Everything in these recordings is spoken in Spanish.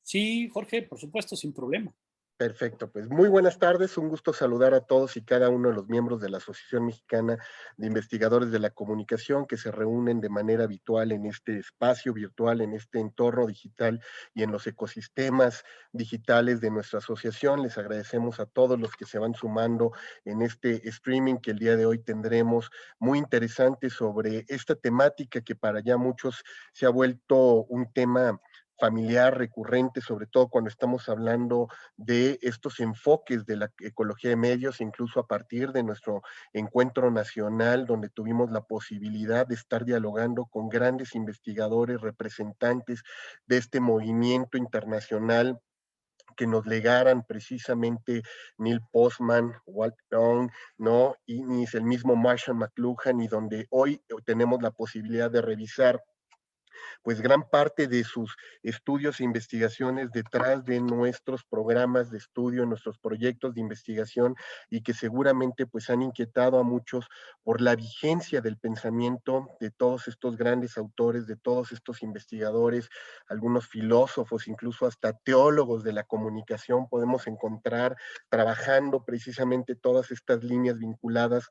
Sí, Jorge, por supuesto, sin problema. Perfecto, pues muy buenas tardes, un gusto saludar a todos y cada uno de los miembros de la Asociación Mexicana de Investigadores de la Comunicación que se reúnen de manera habitual en este espacio virtual, en este entorno digital y en los ecosistemas digitales de nuestra asociación. Les agradecemos a todos los que se van sumando en este streaming que el día de hoy tendremos, muy interesante sobre esta temática que para ya muchos se ha vuelto un tema familiar, recurrente, sobre todo cuando estamos hablando de estos enfoques de la ecología de medios, incluso a partir de nuestro encuentro nacional, donde tuvimos la posibilidad de estar dialogando con grandes investigadores, representantes de este movimiento internacional que nos legaran precisamente Neil Postman, Walt Young, ¿no? Y el mismo Marshall McLuhan, y donde hoy tenemos la posibilidad de revisar pues gran parte de sus estudios e investigaciones detrás de nuestros programas de estudio, nuestros proyectos de investigación y que seguramente pues han inquietado a muchos por la vigencia del pensamiento de todos estos grandes autores, de todos estos investigadores, algunos filósofos, incluso hasta teólogos de la comunicación podemos encontrar trabajando precisamente todas estas líneas vinculadas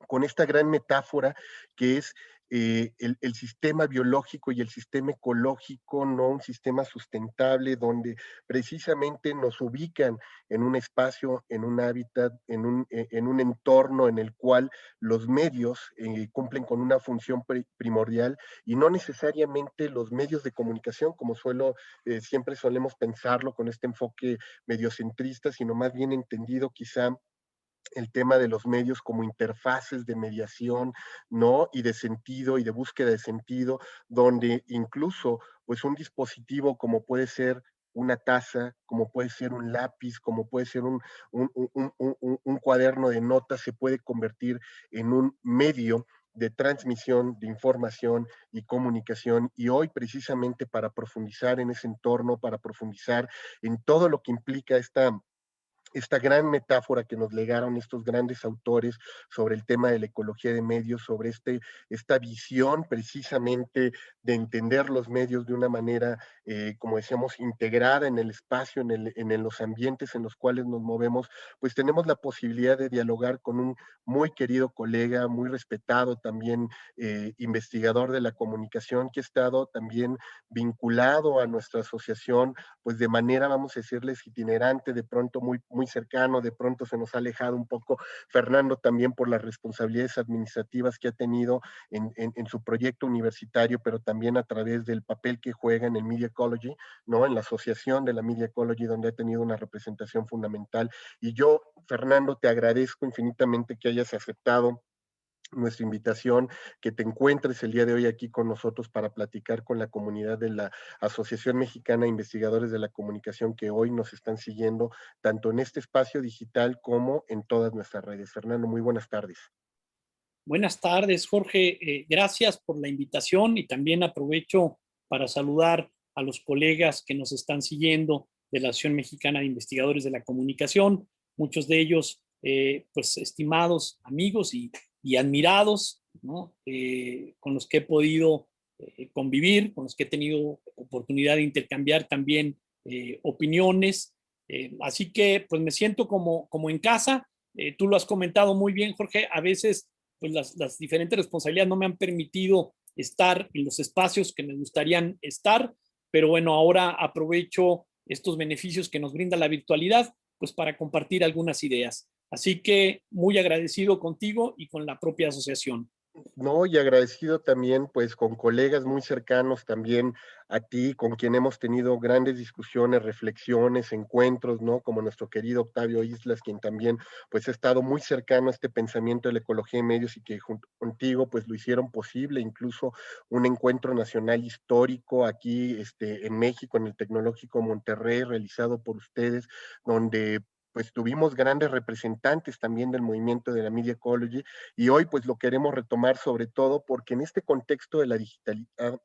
con esta gran metáfora que es el sistema biológico y el sistema ecológico, no un sistema sustentable donde precisamente nos ubican en un espacio, en un hábitat, en un entorno en el cual los medios cumplen con una función primordial y no necesariamente los medios de comunicación, como siempre solemos pensarlo con este enfoque mediocentrista, sino más bien entendido quizá el tema de los medios como interfaces de mediación, ¿no? Y de sentido y de búsqueda de sentido, donde incluso, pues un dispositivo como puede ser una taza, como puede ser un lápiz, como puede ser un cuaderno de notas, se puede convertir en un medio de transmisión de información y comunicación. Y hoy precisamente para profundizar en ese entorno, para profundizar en todo lo que implica esta gran metáfora que nos legaron estos grandes autores sobre el tema de la ecología de medios, sobre esta visión precisamente de entender los medios de una manera, como decíamos, integrada en el espacio, en los ambientes en los cuales nos movemos, pues tenemos la posibilidad de dialogar con un muy querido colega, muy respetado también, investigador de la comunicación, que ha estado también vinculado a nuestra asociación, pues de manera, vamos a decirles, itinerante, de pronto muy cercano, de pronto se nos ha alejado un poco Fernando también por las responsabilidades administrativas que ha tenido en su proyecto universitario, pero también a través del papel que juega en el Media Ecology, ¿no? En la asociación de la Media Ecology, donde ha tenido una representación fundamental. Y yo, Fernando, te agradezco infinitamente que hayas aceptado nuestra invitación, que te encuentres el día de hoy aquí con nosotros para platicar con la comunidad de la Asociación Mexicana de Investigadores de la Comunicación que hoy nos están siguiendo tanto en este espacio digital como en todas nuestras redes. Fernando, muy buenas tardes. Buenas tardes, Jorge. Gracias por la invitación y también aprovecho para saludar a los colegas que nos están siguiendo de la Asociación Mexicana de Investigadores de la Comunicación, muchos de ellos, pues, estimados amigos y admirados, ¿no? Con los que he podido convivir, con los que he tenido oportunidad de intercambiar también opiniones. Así que, pues, me siento como en casa. Tú lo has comentado muy bien, Jorge. A veces pues las diferentes responsabilidades no me han permitido estar en los espacios que me gustarían estar, pero bueno, ahora aprovecho estos beneficios que nos brinda la virtualidad, pues para compartir algunas ideas. Así que muy agradecido contigo y con la propia asociación. No, y agradecido también, pues, con colegas muy cercanos también a ti, con quien hemos tenido grandes discusiones, reflexiones, encuentros, ¿no? Como nuestro querido Octavio Islas, quien también, pues, ha estado muy cercano a este pensamiento de la ecología de medios y que junto contigo, pues, lo hicieron posible, incluso un encuentro nacional histórico aquí, en México, en el Tecnológico Monterrey, realizado por ustedes, donde pues tuvimos grandes representantes también del movimiento de la Media Ecology y hoy pues lo queremos retomar sobre todo porque en este contexto de la digitalidad,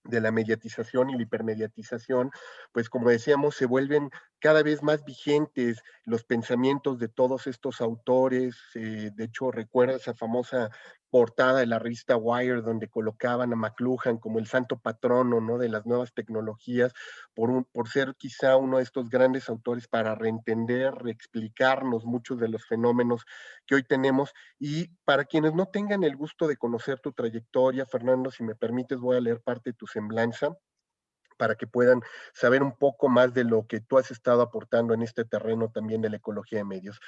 de la mediatización y la hipermediatización, pues como decíamos, se vuelven cada vez más vigentes los pensamientos de todos estos autores. De hecho, recuerda esa famosa portada de la revista Wire, donde colocaban a McLuhan como el santo patrono, ¿no?, de las nuevas tecnologías, por ser quizá uno de estos grandes autores para reentender, reexplicarnos muchos de los fenómenos que hoy tenemos. Y para quienes no tengan el gusto de conocer tu trayectoria, Fernando, si me permites, voy a leer parte de tu semblanza para que puedan saber un poco más de lo que tú has estado aportando en este terreno también de la ecología de medios.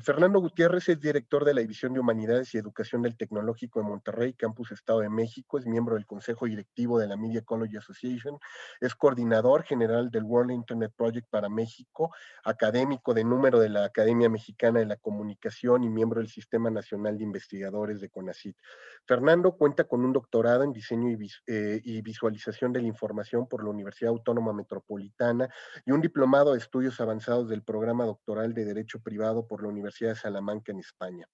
Fernando Gutiérrez es director de la División de Humanidades y Educación del Tecnológico de Monterrey, Campus Estado de México, es miembro del Consejo Directivo de la Media Ecology Association, es coordinador general del World Internet Project para México, académico de número de la Academia Mexicana de la Comunicación y miembro del Sistema Nacional de Investigadores de CONACYT. Fernando cuenta con un doctorado en diseño y visualización de la información por la Universidad Autónoma Metropolitana y un diplomado de estudios avanzados del programa doctoral de Derecho Privado por la Universidad de Salamanca en España.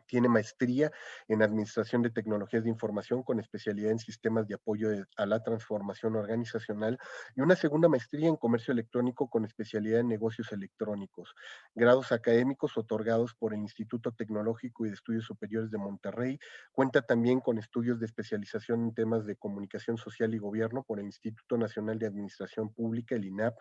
Tiene maestría en Administración de Tecnologías de Información con especialidad en Sistemas de Apoyo a la Transformación Organizacional y una segunda maestría en Comercio Electrónico con especialidad en Negocios Electrónicos. Grados académicos otorgados por el Instituto Tecnológico y de Estudios Superiores de Monterrey. Cuenta también con estudios de especialización en temas de comunicación social y gobierno por el Instituto Nacional de Administración Pública, el INAP.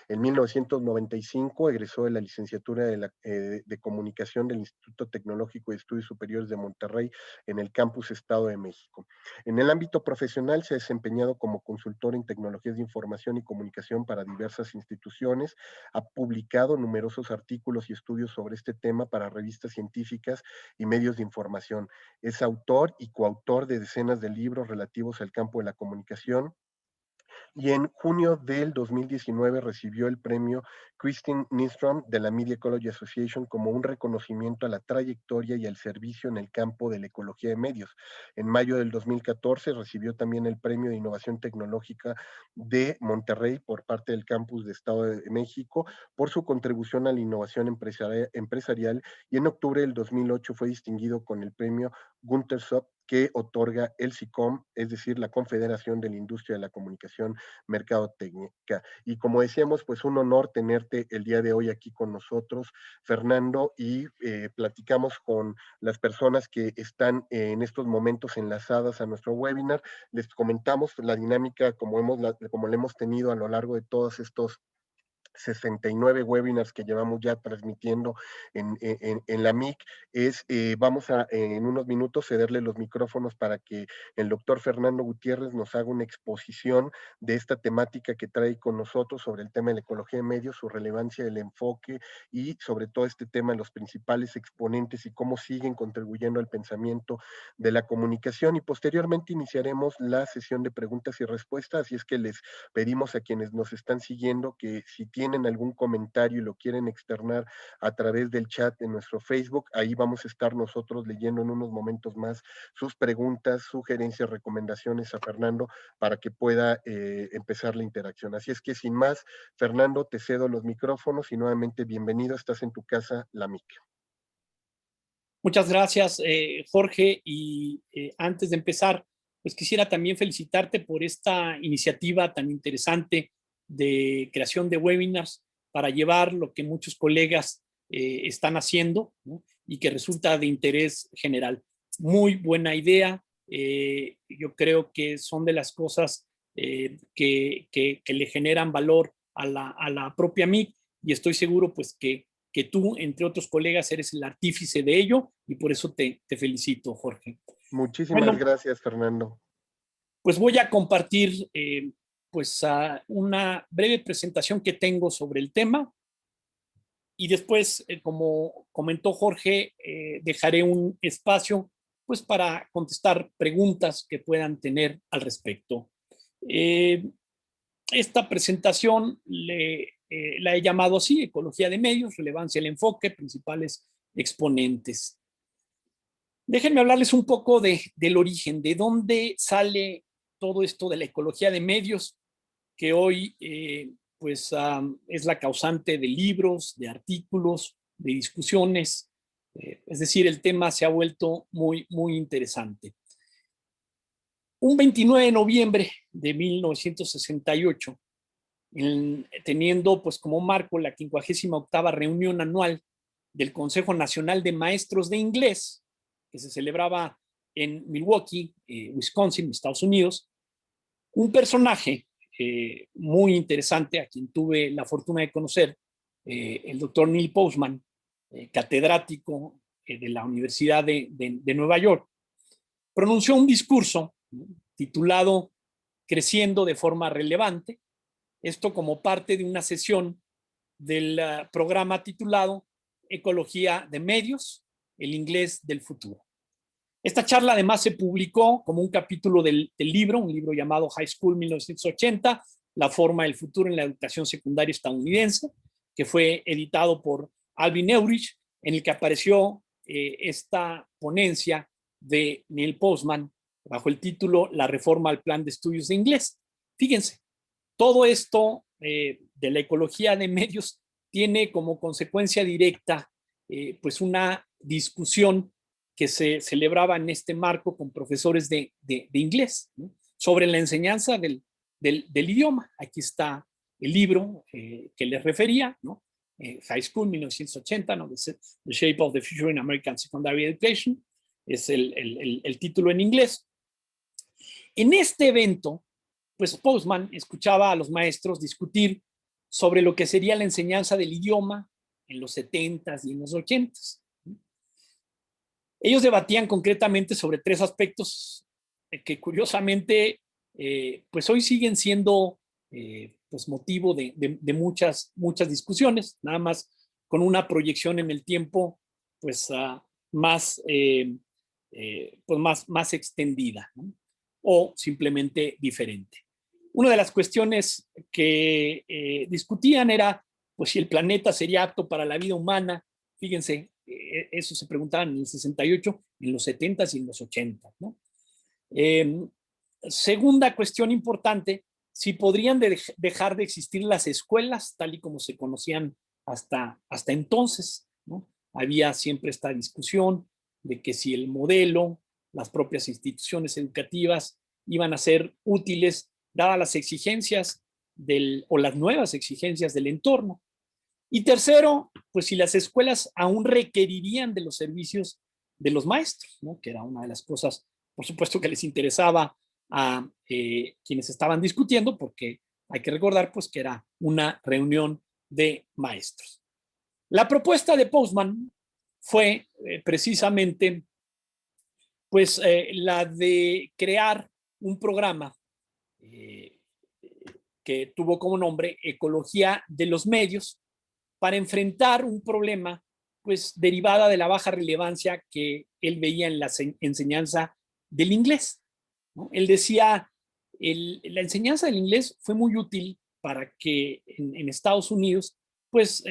En 1995 egresó de la licenciatura de Comunicación del Instituto Tecnológico de Estudios Superiores de Monterrey en el Campus Estado de México. En el ámbito profesional se ha desempeñado como consultor en tecnologías de información y comunicación para diversas instituciones, ha publicado numerosos artículos y estudios sobre este tema para revistas científicas y medios de información. Es autor y coautor de decenas de libros relativos al campo de la comunicación, y en junio del 2019 recibió el premio Christine Nystrom de la Media Ecology Association como un reconocimiento a la trayectoria y al servicio en el campo de la ecología de medios. En mayo del 2014 recibió también el premio de Innovación Tecnológica de Monterrey por parte del Campus de Estado de México por su contribución a la innovación empresarial, y en octubre del 2008 fue distinguido con el premio Gunther Sopp que otorga el SICOM, es decir, la Confederación de la Industria de la Comunicación Mercadotecnia. Y como decíamos, pues un honor tenerte el día de hoy aquí con nosotros, Fernando, y platicamos con las personas que están en estos momentos enlazadas a nuestro webinar. Les comentamos la dinámica como la hemos tenido a lo largo de todos estos 69 webinars que llevamos ya transmitiendo en la MIC. Vamos a en unos minutos cederle los micrófonos para que el doctor Fernando Gutiérrez nos haga una exposición de esta temática que trae con nosotros sobre el tema de la ecología de medios, su relevancia, el enfoque y sobre todo este tema de los principales exponentes y cómo siguen contribuyendo al pensamiento de la comunicación. Y posteriormente iniciaremos la sesión de preguntas y respuestas, así es que les pedimos a quienes nos están siguiendo que si tienen algún comentario y lo quieren externar a través del chat de nuestro Facebook, ahí vamos a estar nosotros leyendo en unos momentos más sus preguntas, sugerencias, recomendaciones a Fernando para que pueda empezar la interacción. Así es que sin más, Fernando, te cedo los micrófonos y nuevamente bienvenido, estás en tu casa, la MIC. Muchas gracias, Jorge. Y antes de empezar, pues quisiera también felicitarte por esta iniciativa tan interesante de creación de webinars para llevar lo que muchos colegas están haciendo, ¿no?, y que resulta de interés general. Muy buena idea. Yo creo que son de las cosas que le generan valor a la propia MIC, y estoy seguro pues que tú, entre otros colegas, eres el artífice de ello, y por eso te felicito, Jorge. Muchísimas Bueno, gracias, Fernando. pues voy a compartir una breve presentación que tengo sobre el tema, y después, como comentó Jorge, dejaré un espacio pues para contestar preguntas que puedan tener al respecto. Esta presentación la he llamado así: Ecología de Medios, Relevancia del Enfoque, Principales Exponentes. Déjenme hablarles un poco del origen, de dónde sale todo esto de la ecología de medios, que hoy es la causante de libros, de artículos, de discusiones. Es decir, el tema se ha vuelto muy, muy interesante. Un 29 de noviembre de 1968, teniendo pues como marco la 58ª reunión anual del Consejo Nacional de Maestros de Inglés, que se celebraba en Milwaukee, Wisconsin, Estados Unidos, un personaje muy interesante a quien tuve la fortuna de conocer, el doctor Neil Postman, catedrático de la Universidad de Nueva York, pronunció un discurso, ¿no?, titulado Creciendo de forma relevante, esto como parte de una sesión del programa titulado Ecología de Medios, el inglés del futuro. Esta charla además se publicó como un capítulo del libro, un libro llamado High School 1980, La forma del futuro en la educación secundaria estadounidense, que fue editado por Alvin Eurich, en el que apareció esta ponencia de Neil Postman bajo el título La reforma al plan de estudios de inglés. Fíjense, todo esto de la ecología de medios tiene como consecuencia directa pues una discusión que se celebraba en este marco con profesores de inglés, ¿no?, sobre la enseñanza del idioma. Aquí está el libro que les refería, ¿no? High School 1980, ¿no? The Shape of the Future in American Secondary Education, es el título en inglés. En este evento, pues Postman escuchaba a los maestros discutir sobre lo que sería la enseñanza del idioma en los 70s y en los 80s. Ellos debatían concretamente sobre tres aspectos que curiosamente pues hoy siguen siendo pues motivo de muchas discusiones, nada más con una proyección en el tiempo pues más más extendida, ¿no?, o simplemente diferente. Una de las cuestiones que discutían era pues si el planeta sería apto para la vida humana. Fíjense, eso se preguntaban en el 68, en los 70s y en los 80s, ¿no? Segunda cuestión importante, si podrían dejar de existir las escuelas tal y como se conocían hasta entonces, ¿no? Había siempre esta discusión de que si el modelo, las propias instituciones educativas iban a ser útiles dadas las exigencias o las nuevas exigencias del entorno. Y tercero, pues si las escuelas aún requerirían de los servicios de los maestros, ¿no?, que era una de las cosas, por supuesto, que les interesaba a quienes estaban discutiendo, porque hay que recordar pues que era una reunión de maestros. La propuesta de Postman fue precisamente pues la de crear un programa que tuvo como nombre Ecología de los Medios, para enfrentar un problema pues derivada de la baja relevancia que él veía en la enseñanza del inglés, ¿no? Él decía, la enseñanza del inglés fue muy útil para que en Estados Unidos pues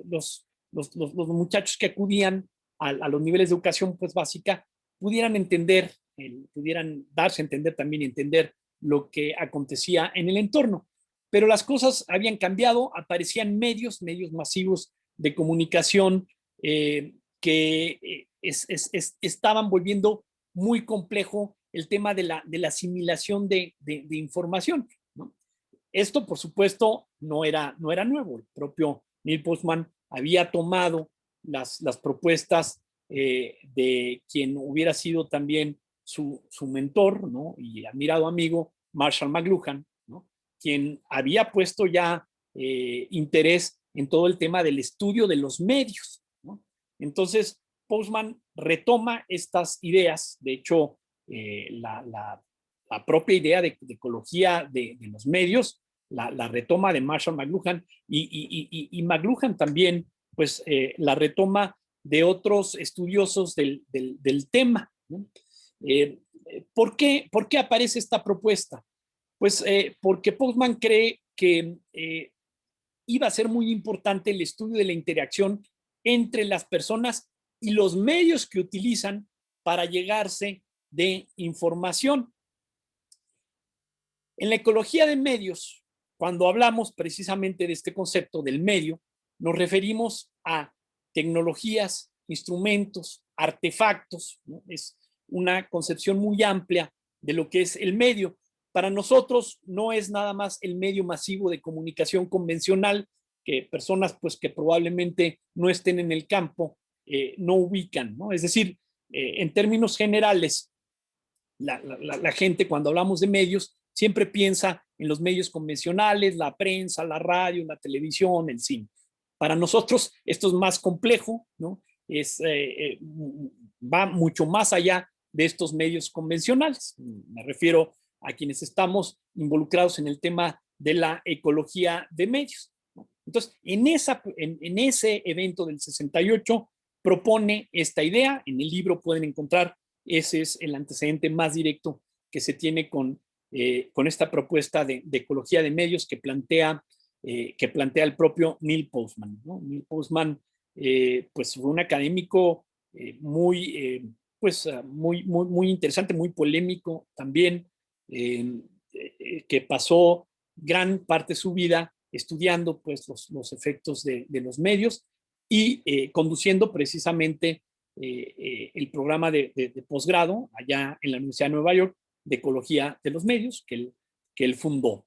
los muchachos que acudían a los niveles de educación pues básica pudieran entender, pudieran darse a entender también y entender lo que acontecía en el entorno. Pero las cosas habían cambiado, aparecían medios masivos de comunicación que estaban volviendo muy complejo el tema de la asimilación de información, ¿no? Esto, por supuesto, no era nuevo. El propio Neil Postman había tomado las propuestas de quien hubiera sido también su mentor, ¿no?, y admirado amigo, Marshall McLuhan, ¿no?, quien había puesto ya interés en todo el tema del estudio de los medios, ¿no? Entonces, Postman retoma estas ideas. De hecho, la propia idea de ecología de los medios la retoma de Marshall McLuhan, y McLuhan también pues la retoma de otros estudiosos del tema, ¿no? ¿Por qué aparece esta propuesta? Pues porque Postman cree que iba a ser muy importante el estudio de la interacción entre las personas y los medios que utilizan para llegarse de información. En la ecología de medios, cuando hablamos precisamente de este concepto del medio, nos referimos a tecnologías, instrumentos, artefactos, ¿no? Es una concepción muy amplia de lo que es el medio. Para nosotros no es nada más el medio masivo de comunicación convencional que personas pues que probablemente no estén en el campo no ubican, ¿no? Es decir, en términos generales, la gente cuando hablamos de medios siempre piensa en los medios convencionales, la prensa, la radio, la televisión, el cine. Para nosotros esto es más complejo, ¿no? Va mucho más allá de estos medios convencionales. Me refiero a quienes estamos involucrados en el tema de la ecología de medios, ¿no? Entonces, en ese evento del 68 propone esta idea. En el libro pueden encontrar, ese es el antecedente más directo que se tiene con esta propuesta de ecología de medios que plantea el propio Neil Postman, ¿no? Neil Postman, pues fue un académico muy interesante, muy polémico también, que pasó gran parte de su vida estudiando pues los efectos de los medios y conduciendo precisamente el programa de posgrado allá en la Universidad de Nueva York de ecología de los medios que él fundó.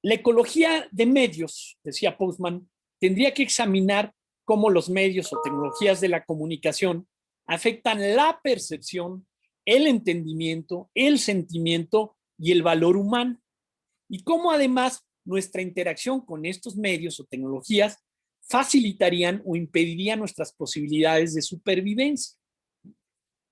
La ecología de medios, decía Postman, tendría que examinar cómo los medios o tecnologías de la comunicación afectan la percepción, el entendimiento, el sentimiento y el valor humano, y cómo además nuestra interacción con estos medios o tecnologías facilitarían o impedirían nuestras posibilidades de supervivencia.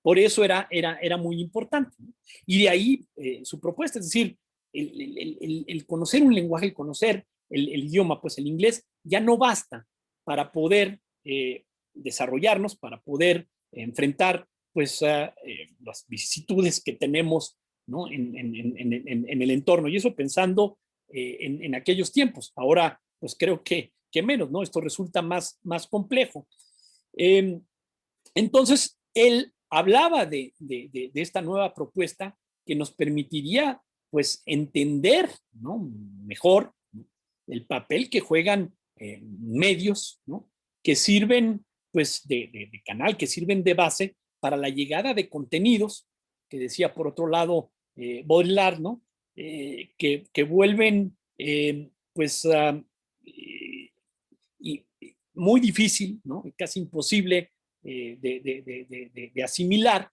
Por eso era muy importante, ¿no? Y de ahí su propuesta, es decir, el conocer un lenguaje, el conocer el idioma, pues el inglés, ya no basta para poder desarrollarnos, para poder enfrentar pues las vicisitudes que tenemos, ¿no? en el entorno. Y eso pensando en aquellos tiempos. Ahora, pues creo que menos, ¿no? Esto resulta más complejo. Entonces, él hablaba de esta nueva propuesta que nos permitiría pues entender, ¿no? mejor, ¿no? el papel que juegan medios, ¿no? que sirven pues de canal, que sirven de base para la llegada de contenidos, que decía por otro lado Baudrillard, ¿no? Que vuelven pues muy difícil, ¿no? casi imposible de asimilar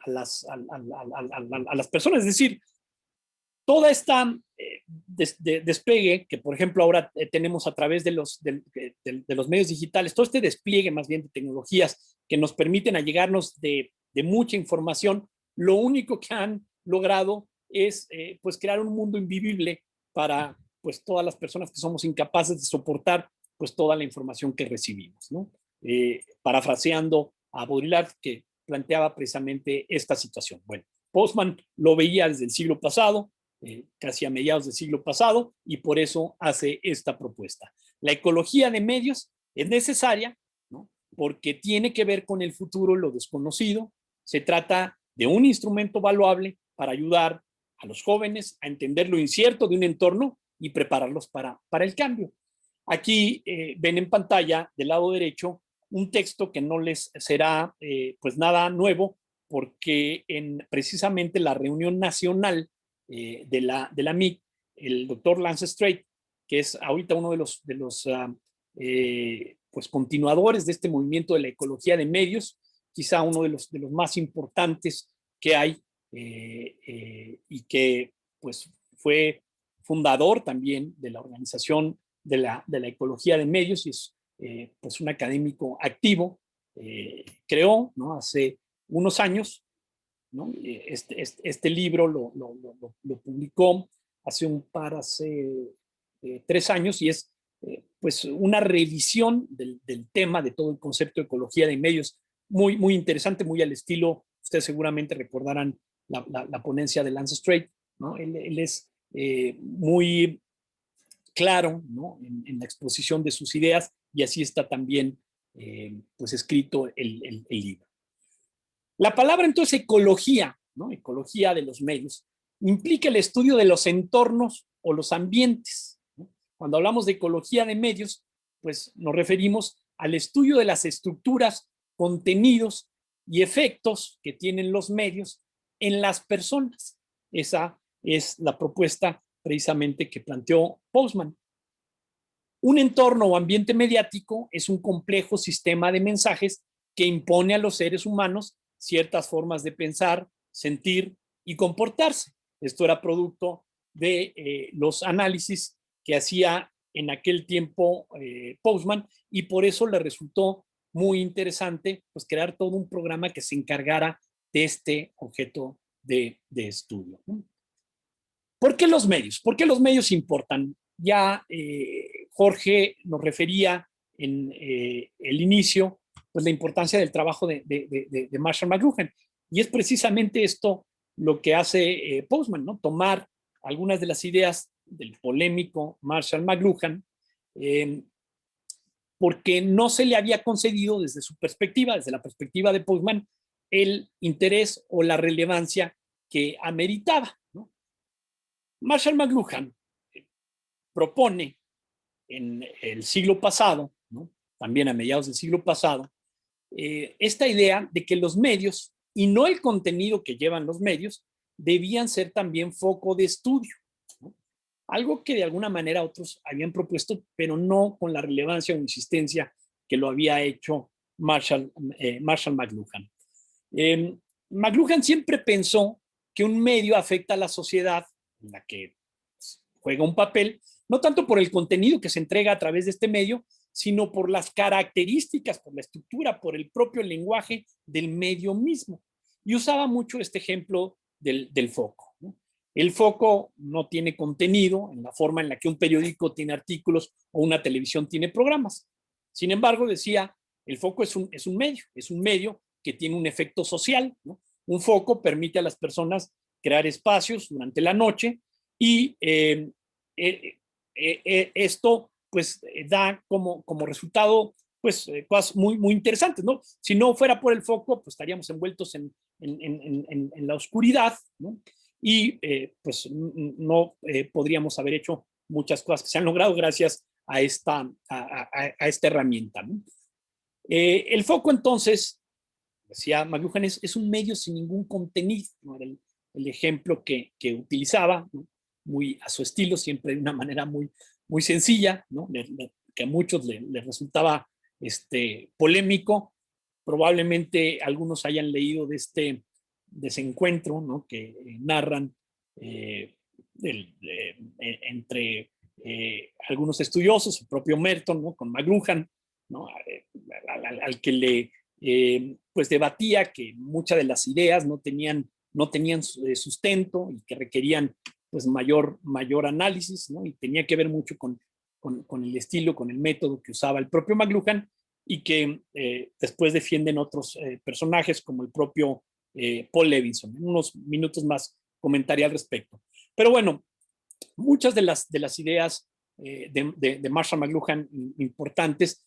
a las personas. Es decir, toda esta despliegue que, por ejemplo, ahora tenemos a través de los medios digitales, todo este despliegue más bien de tecnologías que nos permiten allegarnos de mucha información, lo único que han logrado es pues crear un mundo invivible para pues todas las personas que somos incapaces de soportar pues toda la información que recibimos, ¿no? Parafraseando a Baudrillard, que planteaba precisamente esta situación. Bueno, Postman lo veía desde el siglo pasado, casi a mediados del siglo pasado, y por eso hace esta propuesta. La ecología de medios es necesaria, ¿no? porque tiene que ver con el futuro, lo desconocido. Se trata de un instrumento valuable para ayudar a los jóvenes a entender lo incierto de un entorno y prepararlos para el cambio. Aquí ven en pantalla del lado derecho un texto que no les será pues nada nuevo, porque en precisamente la reunión nacional de la MIC, el doctor Lance Strait, que es ahorita uno de los pues continuadores de este movimiento de la ecología de medios, quizá uno de los más importantes que hay, y que pues fue fundador también de la organización de la ecología de medios y es pues un académico activo, creó, ¿no? hace unos años, ¿no? Este libro lo publicó hace 3 años y es pues una revisión del tema, de todo el concepto de ecología de medios, muy interesante, muy al estilo, ustedes seguramente recordarán la ponencia de Lance Strait, ¿no? Él es muy claro, ¿no? en la exposición de sus ideas y así está también pues escrito el libro. La palabra entonces ecología, ¿no? ecología de los medios, implica el estudio de los entornos o los ambientes, ¿no? Cuando hablamos de ecología de medios, pues nos referimos al estudio de las estructuras, contenidos y efectos que tienen los medios en las personas. Esa es la propuesta precisamente que planteó Postman. Un entorno o ambiente mediático es un complejo sistema de mensajes que impone a los seres humanos ciertas formas de pensar, sentir y comportarse. Esto era producto de los análisis que hacía en aquel tiempo Postman, y por eso le resultó muy interesante pues, crear todo un programa que se encargara de este objeto de estudio. ¿Por qué los medios? ¿Por qué los medios importan? Ya Jorge nos refería en el inicio pues, la importancia del trabajo de Marshall McLuhan, y es precisamente esto lo que hace Postman, ¿no? Tomar algunas de las ideas del polémico Marshall McLuhan, porque no se le había concedido desde su perspectiva, desde la perspectiva de Postman, el interés o la relevancia que ameritaba, ¿no? Marshall McLuhan propone en el siglo pasado, ¿no? También a mediados del siglo pasado, esta idea de que los medios, y no el contenido que llevan los medios, debían ser también foco de estudio, ¿no? Algo que de alguna manera otros habían propuesto, pero no con la relevancia o insistencia que lo había hecho Marshall McLuhan. McLuhan siempre pensó que un medio afecta a la sociedad en la que juega un papel, no tanto por el contenido que se entrega a través de este medio, sino por las características, por la estructura, por el propio lenguaje del medio mismo. Y usaba mucho este ejemplo del foco, ¿no? El foco no tiene contenido en la forma en la que un periódico tiene artículos o una televisión tiene programas. Sin embargo, decía, el foco es un medio que tiene un efecto social, ¿no? Un foco permite a las personas crear espacios durante la noche y esto pues da como resultado pues cosas muy interesantes, ¿no? Si no fuera por el foco, pues estaríamos envueltos en la oscuridad, ¿no? Y pues no podríamos haber hecho muchas cosas que se han logrado gracias a esta herramienta, ¿no? El foco entonces, decía McLuhan, es un medio sin ningún contenido, ¿no? Era el ejemplo que utilizaba, ¿no? Muy a su estilo, siempre de una manera muy sencilla, ¿no? Que a muchos les resultaba polémico. Probablemente algunos hayan leído de este desencuentro, ¿no? Que narran entre algunos estudiosos, el propio Merton, ¿no? Con McLuhan, ¿no? al que le pues debatía que muchas de las ideas no tenían sustento y que requerían pues mayor análisis, ¿no? Y tenía que ver mucho con el estilo, con el método que usaba el propio McLuhan, y que después defienden otros personajes como el propio Paul Levinson. En unos minutos más comentaré al respecto. Pero bueno, muchas de las ideas de Marshall McLuhan importantes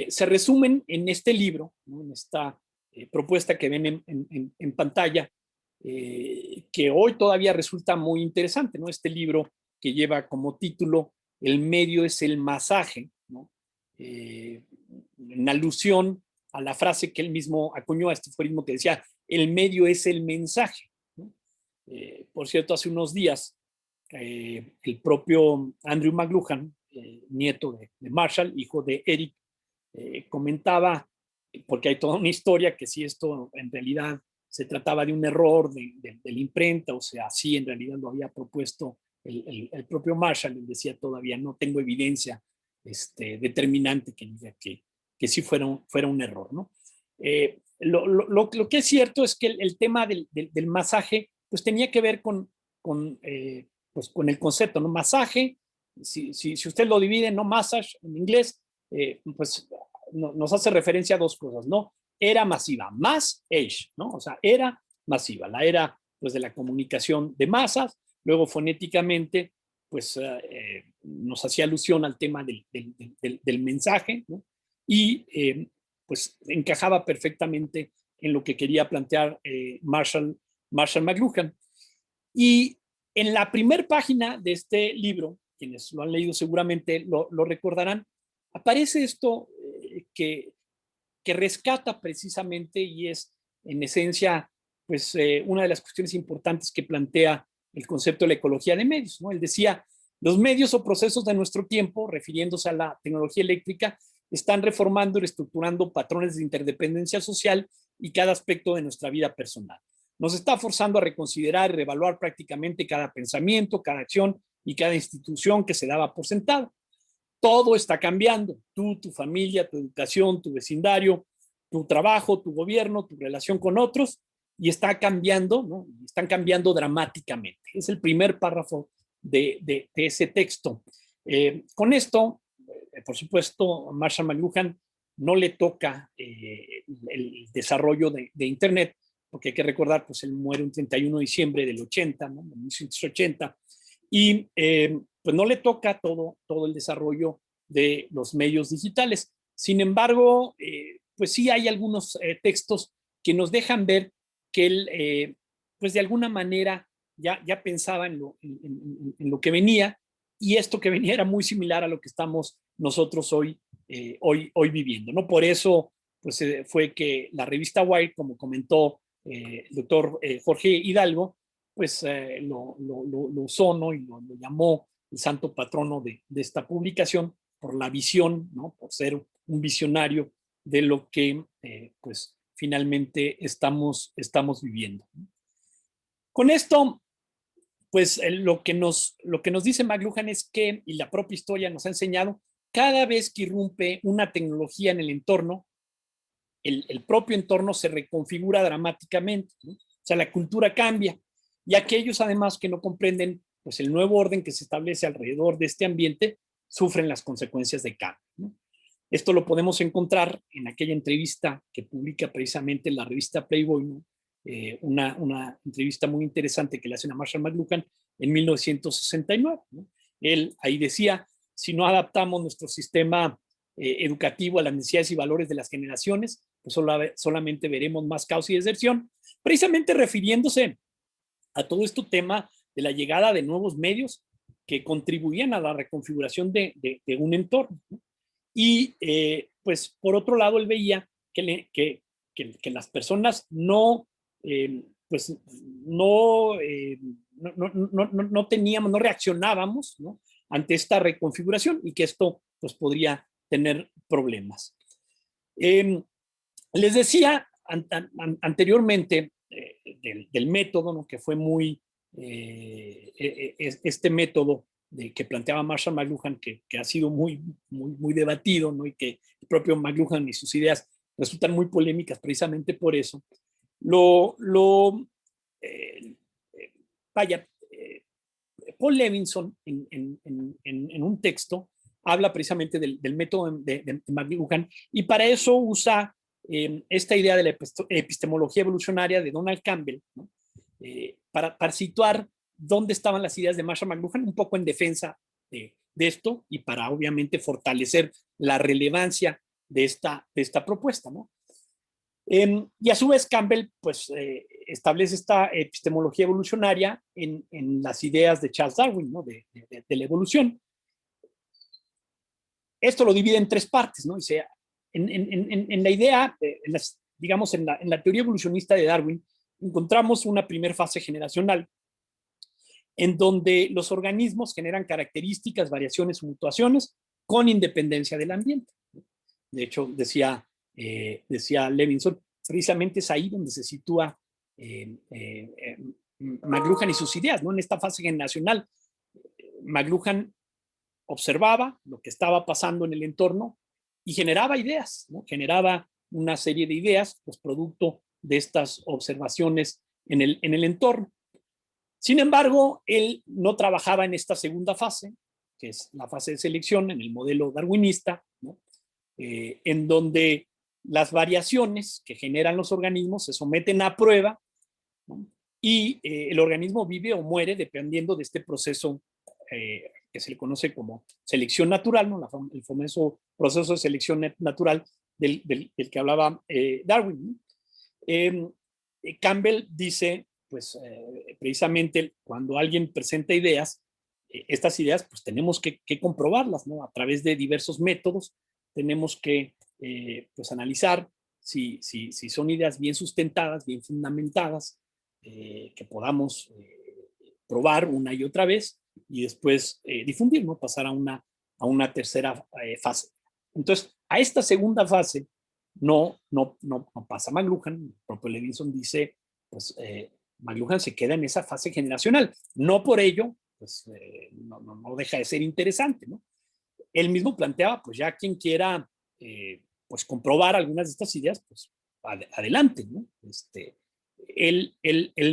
se resumen en este libro, ¿no? En esta propuesta que ven en pantalla, que hoy todavía resulta muy interesante, ¿no? Este libro que lleva como título El medio es el masaje, ¿no? En alusión a la frase que él mismo acuñó, a este aforismo que decía, el medio es el mensaje, ¿no? Por cierto, hace unos días, el propio Andrew McLuhan, nieto de Marshall, hijo de Eric, comentaba, porque hay toda una historia, que si esto en realidad se trataba de un error de la imprenta, o sea, sí en realidad lo había propuesto el propio Marshall, y decía todavía no tengo evidencia determinante que diga que sí fuera un error, ¿no? Lo que es cierto es que el tema del masaje pues tenía que ver con el concepto, ¿no? Masaje, si usted lo divide, no massage en inglés, pues nos hace referencia a dos cosas, ¿no? Era masiva, más age, ¿no? O sea, era masiva, la era pues de la comunicación de masas, luego fonéticamente pues nos hacía alusión al tema del mensaje, ¿no? Y pues encajaba perfectamente en lo que quería plantear Marshall McLuhan. Y en la primera página de este libro, quienes lo han leído seguramente lo recordarán, aparece esto que rescata precisamente, y es en esencia pues una de las cuestiones importantes que plantea el concepto de la ecología de medios, ¿no? Él decía, los medios o procesos de nuestro tiempo, refiriéndose a la tecnología eléctrica, están reformando y reestructurando patrones de interdependencia social y cada aspecto de nuestra vida personal. Nos está forzando a reconsiderar y reevaluar prácticamente cada pensamiento, cada acción y cada institución que se daba por sentado. Todo está cambiando. Tú, tu familia, tu educación, tu vecindario, tu trabajo, tu gobierno, tu relación con otros, y está cambiando, ¿no? Están cambiando dramáticamente. Es el primer párrafo de ese texto. Con esto, por supuesto, Marshall McLuhan no le toca el desarrollo de Internet, porque hay que recordar, pues él muere un 31 de diciembre del 80, ¿no? 1980, y pues no le toca todo el desarrollo de los medios digitales. Sin embargo, pues sí hay algunos textos que nos dejan ver que él, pues de alguna manera ya pensaba en lo que venía, y esto que venía era muy similar a lo que estamos nosotros hoy viviendo, ¿no? Por eso pues, fue que la revista Wired, como comentó el doctor Jorge Hidalgo, pues lo usó, ¿no? Y lo llamó el santo patrono de esta publicación por la visión, ¿no? Por ser un visionario de lo que pues finalmente estamos viviendo. Con esto, pues lo que nos dice McLuhan es que, y la propia historia nos ha enseñado, cada vez que irrumpe una tecnología en el entorno, el propio entorno se reconfigura dramáticamente, ¿no? O sea, la cultura cambia, y aquellos además que no comprenden pues el nuevo orden que se establece alrededor de este ambiente sufren las consecuencias de cambio, ¿no? Esto lo podemos encontrar en aquella entrevista que publica precisamente la revista Playboy, ¿no? Una entrevista muy interesante que le hacen a Marshall McLuhan en 1969, ¿no? Él ahí decía, si no adaptamos nuestro sistema educativo a las necesidades y valores de las generaciones, pues solamente veremos más caos y deserción, precisamente refiriéndose a todo este tema de la llegada de nuevos medios que contribuían a la reconfiguración de un entorno, ¿no? Y pues por otro lado él veía que las personas pues no teníamos, no reaccionábamos, ¿no? Ante esta reconfiguración, y que esto pues podría tener problemas. Les decía anteriormente del método, ¿no? Que fue muy, este método que planteaba Marshall McLuhan, que ha sido muy debatido, ¿no? Y que el propio McLuhan y sus ideas resultan muy polémicas precisamente por eso. Vaya, Paul Levinson en un texto habla precisamente del método de McLuhan, y para eso usa esta idea de la epistemología evolucionaria de Donald Campbell, ¿no? Para situar dónde estaban las ideas de Marshall McLuhan, un poco en defensa de esto, y para obviamente fortalecer la relevancia de esta propuesta, ¿no? Y a su vez Campbell pues establece esta epistemología evolucionaria en las ideas de Charles Darwin, ¿no? de la evolución. Esto lo divide en tres partes, ¿no? Dice, en la idea, digamos, en la teoría evolucionista de Darwin, encontramos una primera fase generacional en donde los organismos generan características, variaciones o mutuaciones con independencia del ambiente. De hecho, decía Levinson, precisamente es ahí donde se sitúa McLuhan y sus ideas, ¿no? En esta fase generacional, McLuhan observaba lo que estaba pasando en el entorno y generaba ideas, ¿no? Generaba una serie de ideas, pues producto de estas observaciones en el entorno. Sin embargo, él no trabajaba en esta segunda fase, que es la fase de selección en el modelo darwinista, ¿no? En donde las variaciones que generan los organismos se someten a prueba, ¿no? Y el organismo vive o muere dependiendo de este proceso que se le conoce como selección natural, ¿no? El famoso proceso de selección natural del que hablaba Darwin, ¿no? Campbell dice, pues precisamente cuando alguien presenta ideas, estas ideas pues tenemos que comprobarlas, ¿no? A través de diversos métodos tenemos que pues analizar si son ideas bien sustentadas, bien fundamentadas, que podamos probar una y otra vez y después difundir, ¿no? Pasar a una tercera fase. Entonces, a esta segunda fase no pasa McLuhan. El propio Levinson dice, pues McLuhan se queda en esa fase generacional. No por ello, pues no deja de ser interesante, ¿no? Él mismo planteaba, pues ya quien quiera, pues comprobar algunas de estas ideas, pues adelante, ¿no? Él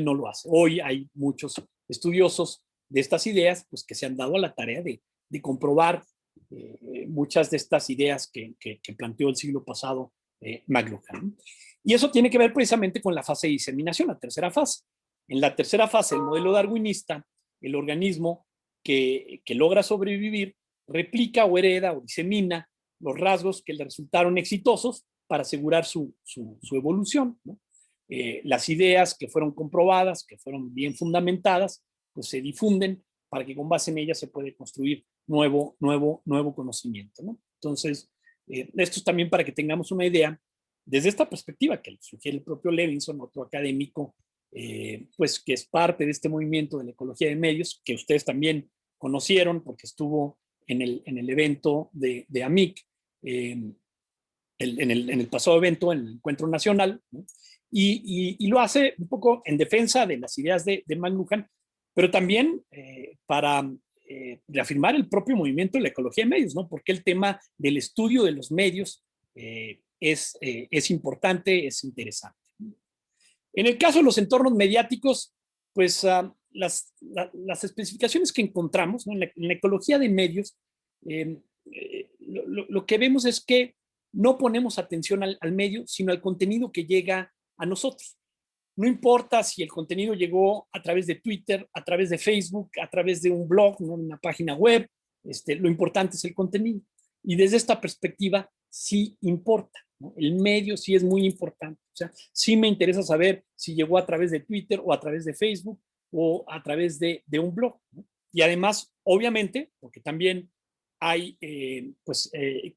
no lo hace. Hoy hay muchos estudiosos de estas ideas, pues que se han dado a la tarea de comprobar muchas de estas ideas que planteó el siglo pasado McLuhan. Y eso tiene que ver precisamente con la fase de diseminación, la tercera fase. En la tercera fase, el modelo darwinista, el organismo que logra sobrevivir replica o hereda o disemina los rasgos que le resultaron exitosos para asegurar su evolución, ¿no? Las ideas que fueron comprobadas, que fueron bien fundamentadas, pues se difunden para que con base en ellas se puede construir nuevo conocimiento, ¿no? Entonces, esto es también para que tengamos una idea desde esta perspectiva que sugiere el propio Levinson, otro académico, pues que es parte de este movimiento de la ecología de medios, que ustedes también conocieron porque estuvo en el evento de AMIC, en el pasado evento, en el encuentro nacional, ¿no? Y lo hace un poco en defensa de las ideas de McLuhan, pero también para reafirmar el propio movimiento de la ecología de medios, ¿no? Porque el tema del estudio de los medios es importante, es interesante. En el caso de los entornos mediáticos, pues las especificaciones que encontramos, ¿no? en la ecología de medios, lo que vemos es que no ponemos atención al medio, sino al contenido que llega a nosotros. No importa si el contenido llegó a través de Twitter, a través de Facebook, a través de un blog, ¿no? Una página web, lo importante es el contenido. Y desde esta perspectiva sí importa, ¿no? El medio sí es muy importante. O sea, sí me interesa saber si llegó a través de Twitter o a través de Facebook o a través de un blog, ¿no? Y además, obviamente, porque también hay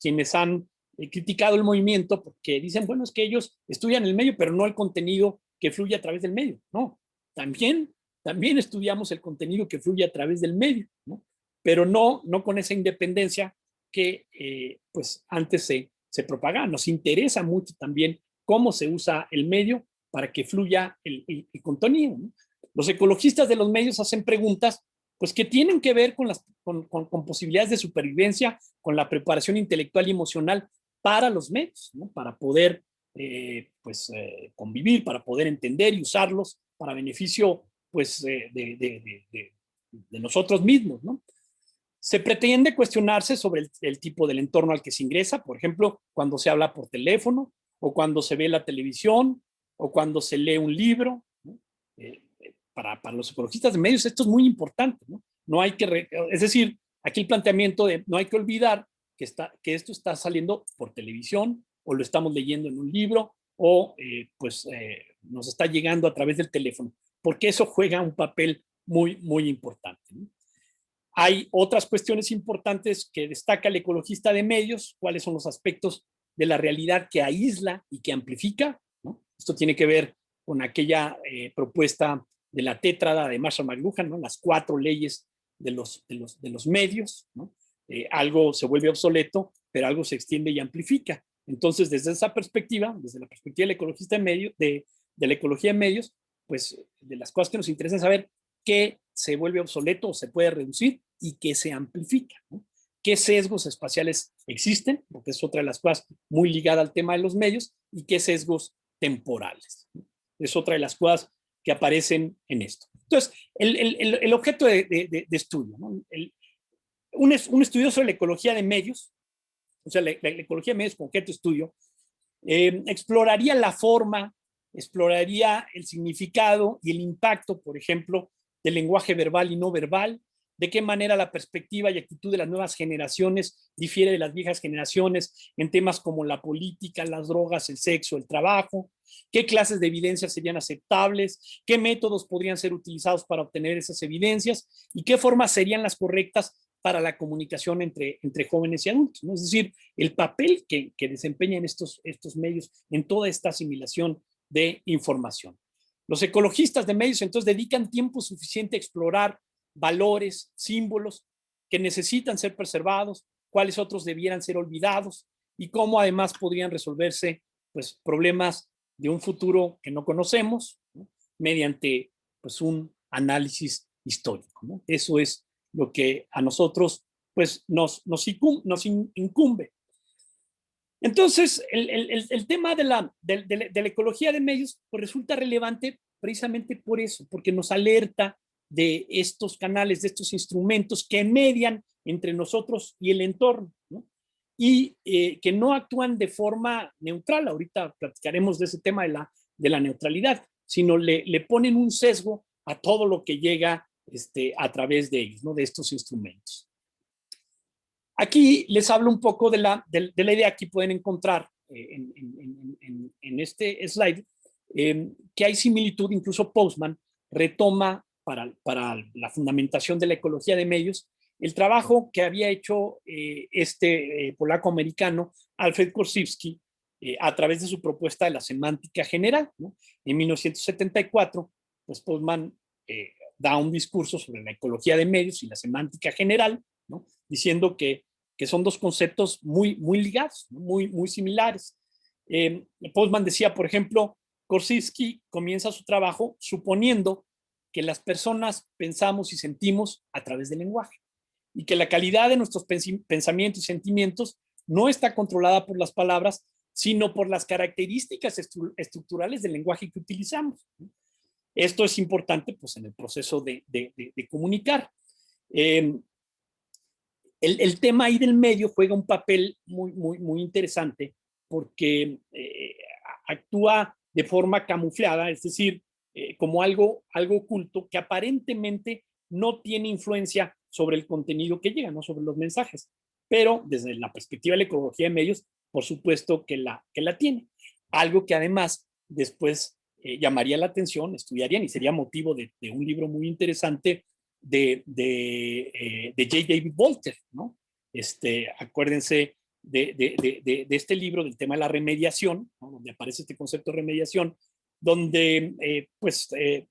quienes han criticado el movimiento porque dicen, bueno, es que ellos estudian el medio, pero no el contenido que fluye a través del medio. No, también estudiamos el contenido que fluye a través del medio, ¿no? Pero no con esa independencia que pues antes se propagaba. Nos interesa mucho también cómo se usa el medio para que fluya el contenido, ¿no? Los ecologistas de los medios hacen preguntas pues que tienen que ver con posibilidades de supervivencia, con la preparación intelectual y emocional para los medios, ¿no? Para poder convivir, para poder entender y usarlos para beneficio pues, de nosotros mismos, ¿no? Se pretende cuestionarse sobre el tipo del entorno al que se ingresa, por ejemplo, cuando se habla por teléfono, o cuando se ve la televisión, o cuando se lee un libro, ¿no? Para los ecologistas de medios esto es muy importante, ¿no? No hay que, es decir, aquí el planteamiento de no hay que olvidar que esto está saliendo por televisión, o lo estamos leyendo en un libro, o nos está llegando a través del teléfono, porque eso juega un papel muy importante, ¿no? Hay otras cuestiones importantes que destaca el ecologista de medios, cuáles son los aspectos de la realidad que aísla y que amplifica, ¿no? Esto tiene que ver con aquella propuesta de la tétrada de Marshall McLuhan, ¿no? Las 4 leyes de los medios, ¿no? Algo se vuelve obsoleto, pero algo se extiende y amplifica. Entonces, desde esa perspectiva, desde la perspectiva del ecologista de medios, de la ecología de medios, pues de las cosas que nos interesa saber qué se vuelve obsoleto o se puede reducir y qué se amplifica, ¿no? ¿Qué sesgos espaciales existen? Porque es otra de las cosas muy ligada al tema de los medios, y qué sesgos temporales, ¿no? Es otra de las cosas que aparecen en esto. Entonces, el objeto de estudio, ¿no? Un estudioso de la ecología de medios, o sea, la ecología de medios con objeto de estudio, exploraría la forma, exploraría el significado y el impacto, por ejemplo, del lenguaje verbal y no verbal, de qué manera la perspectiva y actitud de las nuevas generaciones difiere de las viejas generaciones en temas como la política, las drogas, el sexo, el trabajo, qué clases de evidencias serían aceptables, qué métodos podrían ser utilizados para obtener esas evidencias y qué formas serían las correctas para la comunicación entre jóvenes y adultos, ¿no? Es decir, el papel que desempeñan estos medios en toda esta asimilación de información. Los ecologistas de medios entonces dedican tiempo suficiente a explorar valores, símbolos que necesitan ser preservados, cuáles otros debieran ser olvidados y cómo además podrían resolverse pues, problemas de un futuro que no conocemos, ¿no? Mediante pues, un análisis histórico, ¿no? Eso es lo que a nosotros pues, nos incumbe. Entonces, el tema de la ecología de medios pues, resulta relevante precisamente por eso, porque nos alerta de estos canales, de estos instrumentos que median entre nosotros y el entorno, ¿no? Y que no actúan de forma neutral. Ahorita platicaremos de ese tema de la neutralidad, sino le ponen un sesgo a todo lo que llega a través de ellos, ¿no? De estos instrumentos. Aquí les hablo un poco de la idea. Aquí pueden encontrar en este slide que hay similitud. Incluso Postman retoma para la fundamentación de la ecología de medios el trabajo que había hecho polaco-americano Alfred Korzybski a través de su propuesta de la semántica general, ¿no? En 1974, pues Postman da un discurso sobre la ecología de medios y la semántica general, ¿no? Diciendo que son dos conceptos muy ligados, ¿no? muy similares. Postman decía, por ejemplo, Korzybski comienza su trabajo suponiendo que las personas pensamos y sentimos a través del lenguaje y que la calidad de nuestros pensamientos y sentimientos no está controlada por las palabras, sino por las características estructurales del lenguaje que utilizamos. Esto es importante pues, en el proceso de comunicar. El tema ahí del medio juega un papel muy interesante porque actúa de forma camuflada, es decir, como algo oculto que aparentemente no tiene influencia sobre el contenido que llega, no sobre los mensajes, pero desde la perspectiva de la ecología de medios, por supuesto que la tiene. Algo que además después llamaría la atención, estudiarían y sería motivo de un libro muy interesante de J. David Walter, ¿no? Acuérdense de este libro del tema de la remediación, ¿no? Donde aparece este concepto de remediación, donde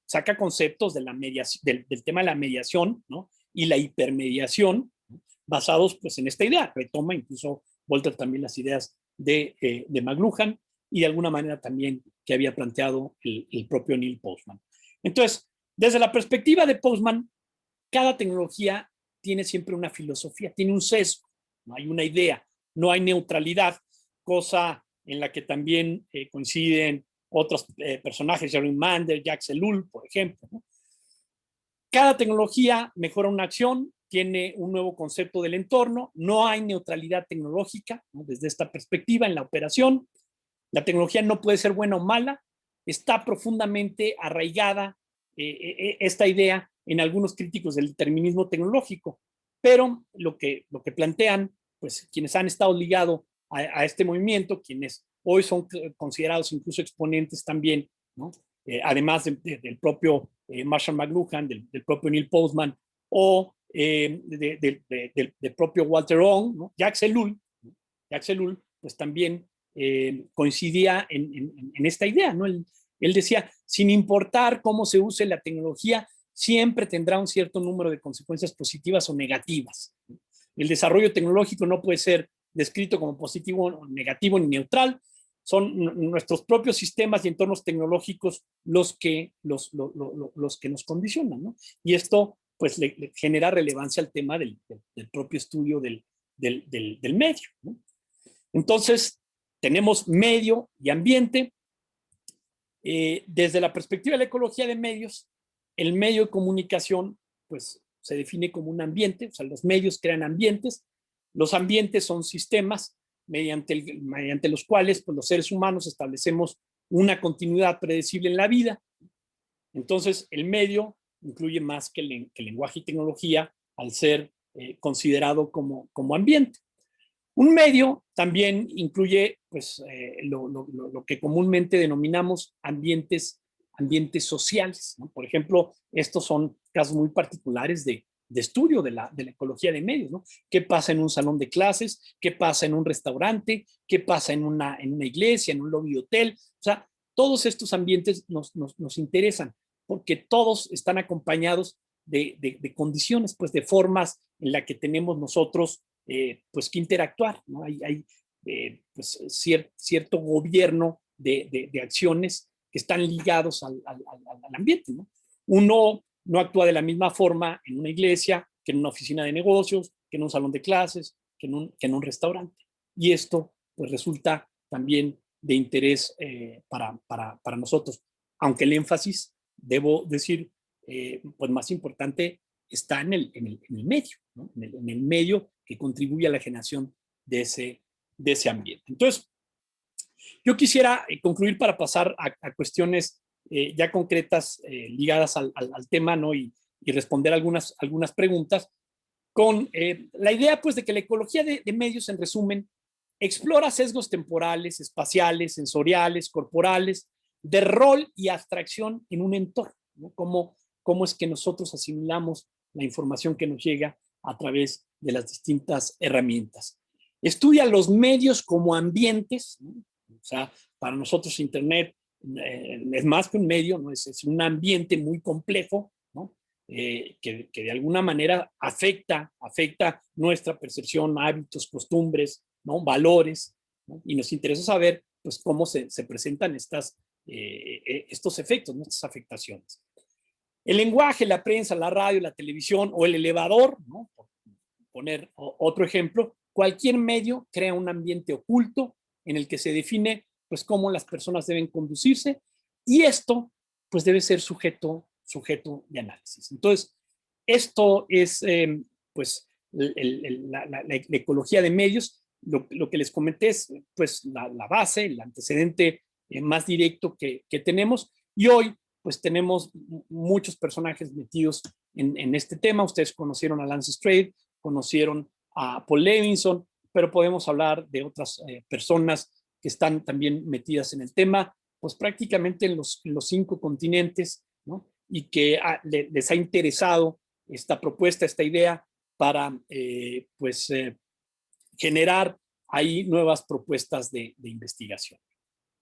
saca conceptos de la mediación, del tema de la mediación, ¿no? Y la hipermediación, ¿no? Basados pues, en esta idea. Retoma incluso Walter también las ideas de McLuhan y de alguna manera también que había planteado el propio Neil Postman. Entonces, desde la perspectiva de Postman, cada tecnología tiene siempre una filosofía, tiene un sesgo, no hay una idea, no hay neutralidad, cosa en la que también coinciden otros personajes, Jerry Mander, Jacques Ellul, por ejemplo, ¿no? Cada tecnología mejora una acción, tiene un nuevo concepto del entorno, no hay neutralidad tecnológica, ¿no? Desde esta perspectiva en la operación. La tecnología no puede ser buena o mala, está profundamente arraigada esta idea en algunos críticos del determinismo tecnológico, pero lo que plantean, pues quienes han estado ligados a este movimiento, quienes hoy son considerados incluso exponentes también, ¿no? Además del propio Marshall McLuhan, del propio Neil Postman o del propio Walter Ong, ¿no? Jacques Ellul, pues también coincidía en esta idea, ¿no? Él decía, sin importar cómo se use la tecnología, siempre tendrá un cierto número de consecuencias positivas o negativas. El desarrollo tecnológico no puede ser descrito como positivo o negativo ni neutral. Son nuestros propios sistemas y entornos tecnológicos los que nos condicionan, ¿no? Y esto pues le genera relevancia al tema del propio estudio del medio, ¿no? Entonces, tenemos medio y ambiente. Desde la perspectiva de la ecología de medios, el medio de comunicación pues, se define como un ambiente, o sea, los medios crean ambientes. Los ambientes son sistemas mediante los cuales pues, los seres humanos establecemos una continuidad predecible en la vida. Entonces, el medio incluye más que lenguaje y tecnología al ser considerado como ambiente. Un medio también incluye pues, lo que comúnmente denominamos ambientes sociales, ¿no? Por ejemplo, estos son casos muy particulares de estudio de la ecología de medios, ¿no? ¿Qué pasa en un salón de clases? ¿Qué pasa en un restaurante? ¿Qué pasa en una iglesia, en un lobby hotel? O sea, todos estos ambientes nos interesan porque todos están acompañados de condiciones, pues de formas en las que tenemos nosotros pues que interactuar, ¿no? Hay pues, cierto gobierno de acciones que están ligados al ambiente, ¿no? Uno no actúa de la misma forma en una iglesia que en una oficina de negocios, que en un salón de clases, que en un restaurante. Y esto pues resulta también de interés para nosotros, aunque el énfasis, debo decir, pues más importante está en el medio, ¿no? en el medio que contribuye a la generación de ese ambiente. Entonces, yo quisiera concluir para pasar a cuestiones ya concretas ligadas al tema, ¿no? Y responder algunas preguntas con la idea pues de que la ecología de medios, en resumen, explora sesgos temporales, espaciales, sensoriales, corporales, de rol y abstracción en un entorno, ¿no? Cómo es que nosotros asimilamos la información que nos llega a través de las distintas herramientas. Estudia los medios como ambientes, ¿no? O sea, para nosotros Internet es más que un medio, ¿no? Es un ambiente muy complejo, ¿no? Que de alguna manera afecta nuestra percepción, hábitos, costumbres, ¿no? Valores, ¿no? Y nos interesa saber pues, cómo se presentan estos efectos, ¿no? Estas afectaciones. El lenguaje, la prensa, la radio, la televisión o el elevador, ¿no? Por poner otro ejemplo, cualquier medio crea un ambiente oculto en el que se define pues, cómo las personas deben conducirse y esto pues, debe ser sujeto de análisis. Entonces, esto es pues, la ecología de medios. Lo que les comenté es pues, la base, el antecedente más directo que tenemos y hoy pues tenemos muchos personajes metidos en este tema. Ustedes conocieron a Lance Strade, conocieron a Paul Levinson, pero podemos hablar de otras personas que están también metidas en el tema, pues prácticamente en los 5 continentes, ¿no? Y que les ha interesado esta propuesta, esta idea para generar ahí nuevas propuestas de investigación.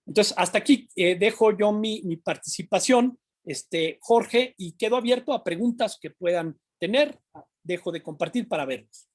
Entonces, hasta aquí dejo yo mi participación, Jorge, y quedo abierto a preguntas que puedan tener. Dejo de compartir para verlos.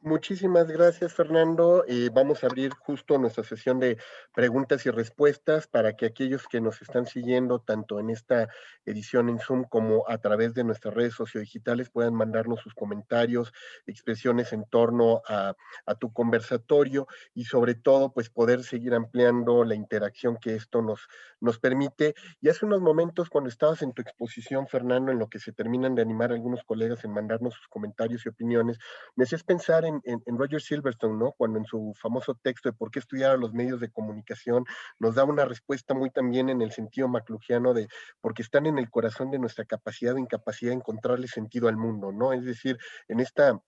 Muchísimas gracias, Fernando. Vamos a abrir justo nuestra sesión de preguntas y respuestas para que aquellos que nos están siguiendo, tanto en esta edición en Zoom como a través de nuestras redes sociodigitales, puedan mandarnos sus comentarios, expresiones en torno a tu conversatorio y sobre todo, pues poder seguir ampliando la interacción que esto nos permite. Y hace unos momentos, cuando estabas en tu exposición, Fernando, en lo que se terminan de animar algunos colegas en mandarnos sus comentarios y opiniones, me hacías pensar en Roger Silverstone, ¿no? Cuando en su famoso texto de por qué estudiar a los medios de comunicación nos da una respuesta muy también en el sentido maclugiano de porque están en el corazón de nuestra capacidad o incapacidad de encontrarle sentido al mundo, ¿no? Es decir, en esta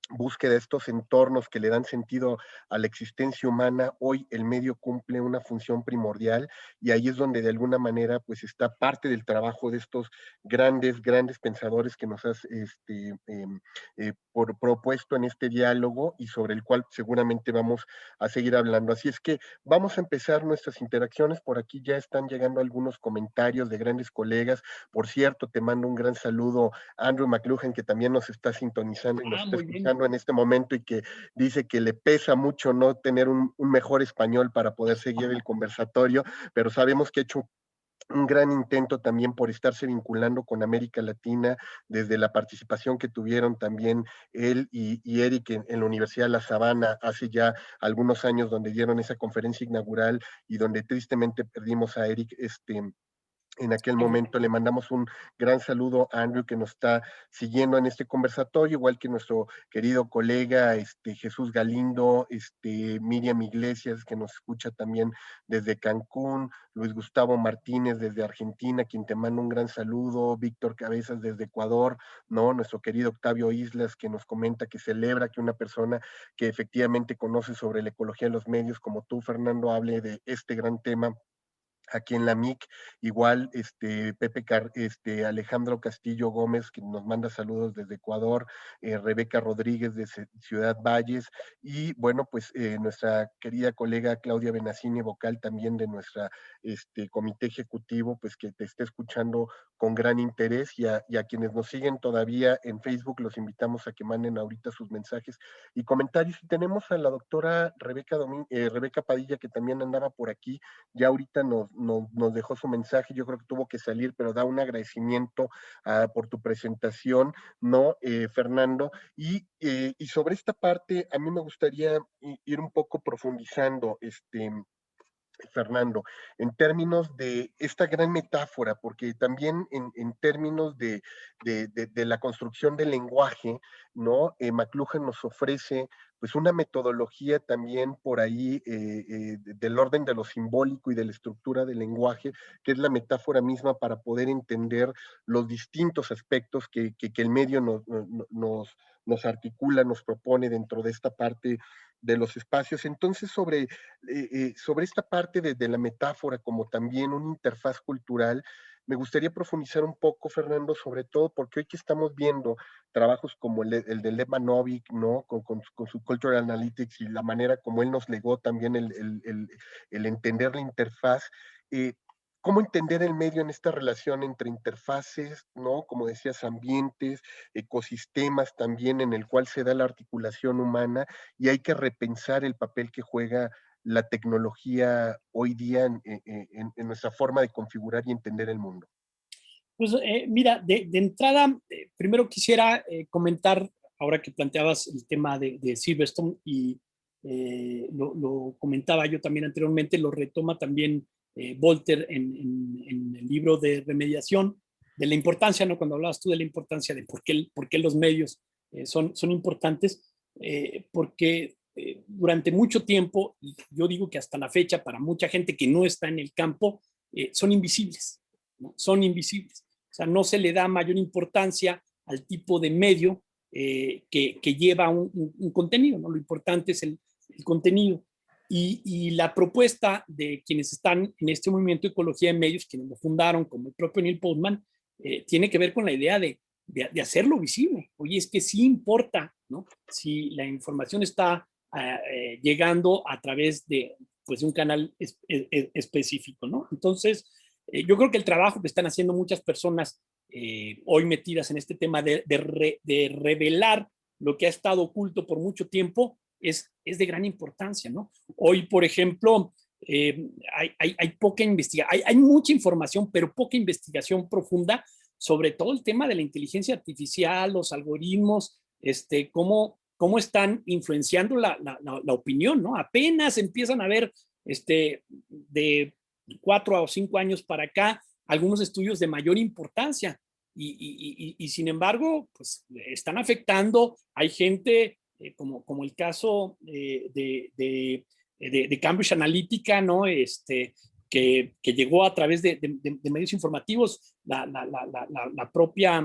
búsqueda de estos entornos que le dan sentido a la existencia humana, hoy el medio cumple una función primordial y ahí es donde de alguna manera pues está parte del trabajo de estos grandes pensadores que nos has propuesto en este diálogo y sobre el cual seguramente vamos a seguir hablando. Así es que vamos a empezar nuestras interacciones. Por aquí ya están llegando algunos comentarios de grandes colegas. Por cierto, te mando un gran saludo a Andrew McLuhan, que también nos está sintonizando y nos está escuchando en este momento y que dice que le pesa mucho no tener un mejor español para poder seguir el conversatorio, pero sabemos que ha hecho un gran intento también por estarse vinculando con América Latina desde la participación que tuvieron también él y Eric en la Universidad de La Sabana hace ya algunos años, donde dieron esa conferencia inaugural y donde tristemente perdimos a Eric en aquel momento. Le mandamos un gran saludo a Andrew, que nos está siguiendo en este conversatorio, igual que nuestro querido colega Jesús Galindo, Miriam Iglesias, que nos escucha también desde Cancún, Luis Gustavo Martínez desde Argentina, quien te manda un gran saludo, Víctor Cabezas desde Ecuador, ¿no? Nuestro querido Octavio Islas, que nos comenta que celebra que una persona que efectivamente conoce sobre la ecología de los medios como tú, Fernando, hable de este gran tema aquí en la MIC, igual Alejandro Castillo Gómez, que nos manda saludos desde Ecuador, Rebeca Rodríguez de Ciudad Valles, y bueno, pues nuestra querida colega Claudia Benaccini, vocal también de nuestra comité ejecutivo, pues que te esté escuchando con gran interés, y a quienes nos siguen todavía en Facebook, los invitamos a que manden ahorita sus mensajes y comentarios. Y tenemos a la doctora Rebeca Padilla, que también andaba por aquí, ya ahorita nos dejó su mensaje, yo creo que tuvo que salir, pero da un agradecimiento por tu presentación, ¿no, Fernando? Y sobre esta parte, a mí me gustaría ir un poco profundizando, Fernando, en términos de esta gran metáfora, porque también en términos de la construcción del lenguaje, ¿no? McLuhan nos ofrece pues una metodología también por ahí del orden de lo simbólico y de la estructura del lenguaje, que es la metáfora misma para poder entender los distintos aspectos que el medio nos articula, nos propone dentro de esta parte de los espacios. Entonces, sobre esta parte de la metáfora como también una interfaz cultural, me gustaría profundizar un poco, Fernando, sobre todo porque hoy que estamos viendo trabajos como el de Lev Manovich, ¿no? Con su Cultural Analytics y la manera como él nos legó también el entender la interfaz, eh, cómo entender el medio en esta relación entre interfaces, ¿no? Como decías, ambientes, ecosistemas también en el cual se da la articulación humana, y hay que repensar el papel que juega la tecnología hoy día en nuestra forma de configurar y entender el mundo. Pues mira, de entrada, primero quisiera comentar, ahora que planteabas el tema de Silverstone, y lo comentaba yo también anteriormente, lo retoma también Volter en el libro de Remediación, de la importancia, ¿no? Cuando hablabas tú de la importancia de por qué los medios son importantes, porque durante mucho tiempo, y yo digo que hasta la fecha, para mucha gente que no está en el campo, son invisibles, ¿no? Son invisibles. O sea, no se le da mayor importancia al tipo de medio que lleva un contenido, ¿no? Lo importante es el contenido. Y la propuesta de quienes están en este movimiento de ecología de medios, quienes lo fundaron, como el propio Neil Postman, tiene que ver con la idea de hacerlo visible. Oye, es que sí importa, ¿no? Si la información está llegando a través de, pues, un canal específico, ¿no? Entonces, yo creo que el trabajo que están haciendo muchas personas hoy metidas en este tema de revelar lo que ha estado oculto por mucho tiempo es de gran importancia, ¿no? Hoy, por ejemplo, hay poca investigación, hay mucha información, pero poca investigación profunda sobre todo el tema de la inteligencia artificial, los algoritmos, cómo están influenciando la opinión, ¿no? Apenas empiezan a ver de 4 o 5 años para acá algunos estudios de mayor importancia y sin embargo, pues están afectando. Hay gente como el caso de Cambridge Analytica, ¿no? Que llegó a través de medios informativos, la propia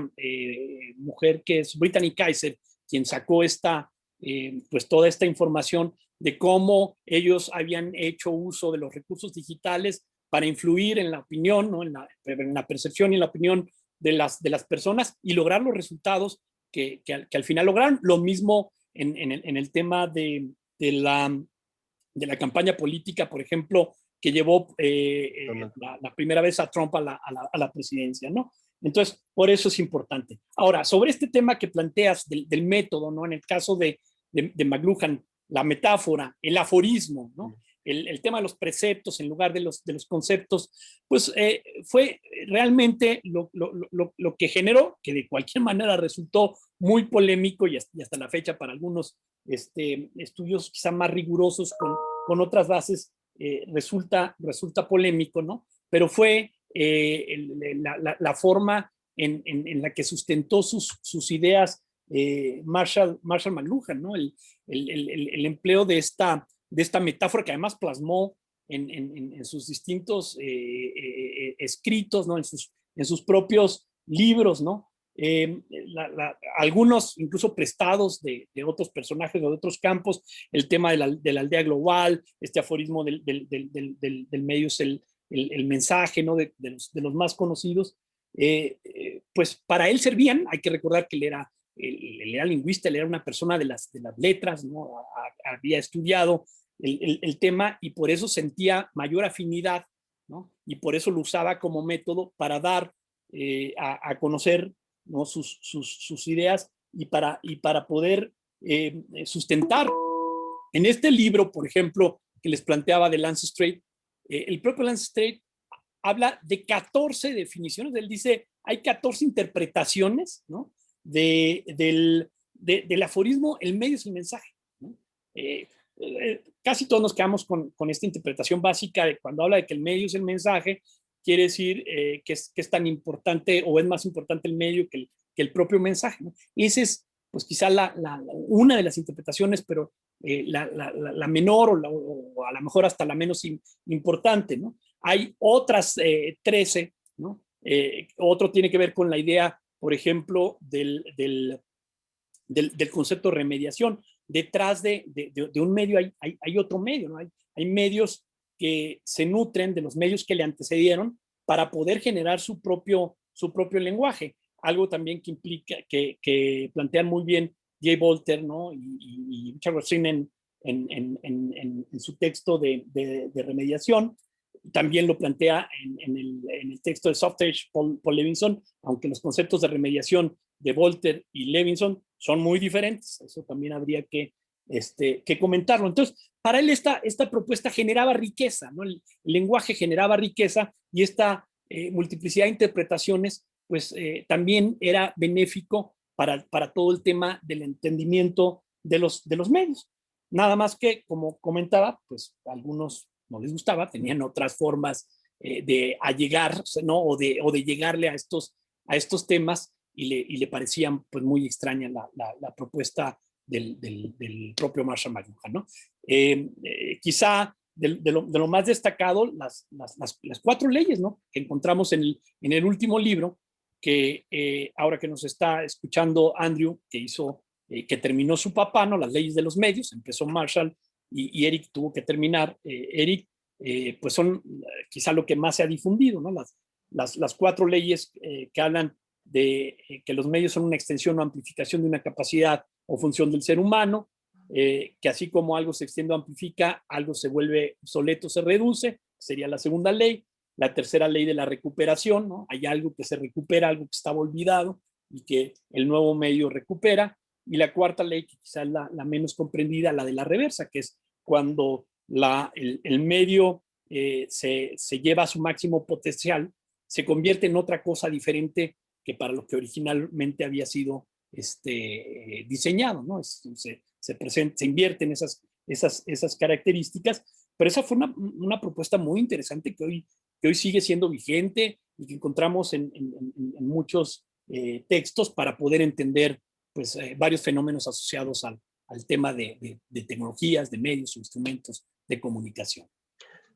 mujer que es Brittany Kaiser, quien sacó pues toda esta información de cómo ellos habían hecho uso de los recursos digitales para influir en la opinión, ¿no? en la percepción y en la opinión de las personas y lograr los resultados que al final lograron. Lo mismo en el tema de la campaña política, por ejemplo, que llevó la primera vez a Trump a la presidencia, ¿no? Entonces, por eso es importante. Ahora, sobre este tema que planteas del método, ¿no? En el caso de McLuhan, la metáfora, el aforismo, ¿no? El tema de los preceptos en lugar de los conceptos, pues fue realmente lo que generó, que de cualquier manera resultó muy polémico y hasta la fecha para algunos estudios quizá más rigurosos con otras bases resulta polémico, ¿no? Pero fue la forma en la que sustentó sus ideas Marshall McLuhan, ¿no? El empleo de esta metáfora que además plasmó en sus distintos escritos, ¿no? En sus propios libros, ¿no? Algunos incluso prestados de otros personajes o de otros campos, el tema de la aldea global, este aforismo del medio es el el mensaje, ¿no? de los más conocidos, pues para él servían. Hay que recordar que él era lingüista, él era una persona de las letras, ¿no? Había estudiado el tema y por eso sentía mayor afinidad, ¿no? Y por eso lo usaba como método para dar a conocer, ¿no? sus ideas y para poder sustentar. En este libro, por ejemplo, que les planteaba de Lance Strait, el propio Lance Strait habla de 14 definiciones. Él dice, hay 14 interpretaciones, ¿no? Del aforismo, el medio es el mensaje, ¿no? Casi todos nos quedamos con esta interpretación básica de cuando habla de que el medio es el mensaje, quiere decir que es tan importante o es más importante el medio que el propio mensaje, ¿no? Y esa es, pues quizá una de las interpretaciones, pero la menor o a lo mejor hasta la menos importante, ¿no? Hay otras 13, ¿no? Otro tiene que ver con la idea, por ejemplo, del concepto de remediación. Detrás de un medio hay otro medio, ¿no? Hay medios que se nutren de los medios que le antecedieron para poder generar su propio lenguaje. Algo también que implica, que plantean muy bien Jay Bolter, ¿no? y Richard Rossin en su texto de remediación. También lo plantea en el texto de Softage, Paul Levinson, aunque los conceptos de remediación de Bolter y Levinson son muy diferentes. Eso también habría que comentarlo. Entonces, para él esta propuesta generaba riqueza, ¿no? El lenguaje generaba riqueza y esta multiplicidad de interpretaciones, pues también era benéfico para todo el tema del entendimiento de los medios. Nada más que, como comentaba, pues a algunos no les gustaba, tenían otras formas de allegar, ¿no? o de llegarle a estos temas y le parecían pues muy extraña la propuesta del propio Marshall McLuhan, ¿no? Quizá de lo más destacado, las 4 leyes, ¿no? Que encontramos en el último libro, que ahora que nos está escuchando Andrew, que terminó su papá, ¿no? Las leyes de los medios, empezó Marshall y Eric tuvo que terminar. Eric, pues son quizá lo que más se ha difundido, ¿no? Las 4 leyes que hablan de que los medios son una extensión o amplificación de una capacidad o función del ser humano, que así como algo se extiende o amplifica, algo se vuelve obsoleto, se reduce, sería la segunda ley. La tercera ley de la recuperación, ¿no? Hay algo que se recupera, algo que estaba olvidado y que el nuevo medio recupera. Y la cuarta ley, que quizás es la menos comprendida, la de la reversa, que es cuando el medio se lleva a su máximo potencial, se convierte en otra cosa diferente que para lo que originalmente había sido diseñado, ¿no? Se invierten esas características, pero esa fue una propuesta muy interesante que hoy sigue siendo vigente y que encontramos en muchos textos para poder entender pues, varios fenómenos asociados al tema de tecnologías, de medios, instrumentos de comunicación.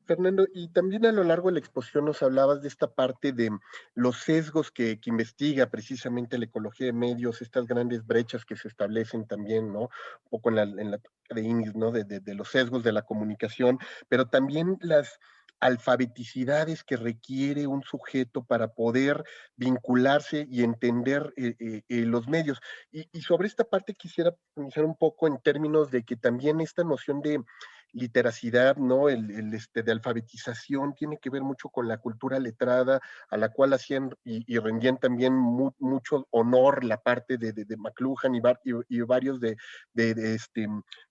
Fernando, y también a lo largo de la exposición nos hablabas de esta parte de los sesgos que investiga precisamente la ecología de medios, estas grandes brechas que se establecen también, ¿no? Un poco en la de INIS, ¿no? De los sesgos de la comunicación, pero también las alfabeticidades que requiere un sujeto para poder vincularse y entender los medios. Y sobre esta parte quisiera iniciar un poco en términos de que también esta noción de literacidad, ¿no? De alfabetización tiene que ver mucho con la cultura letrada, a la cual hacían y rendían también mucho honor la parte de McLuhan y varios de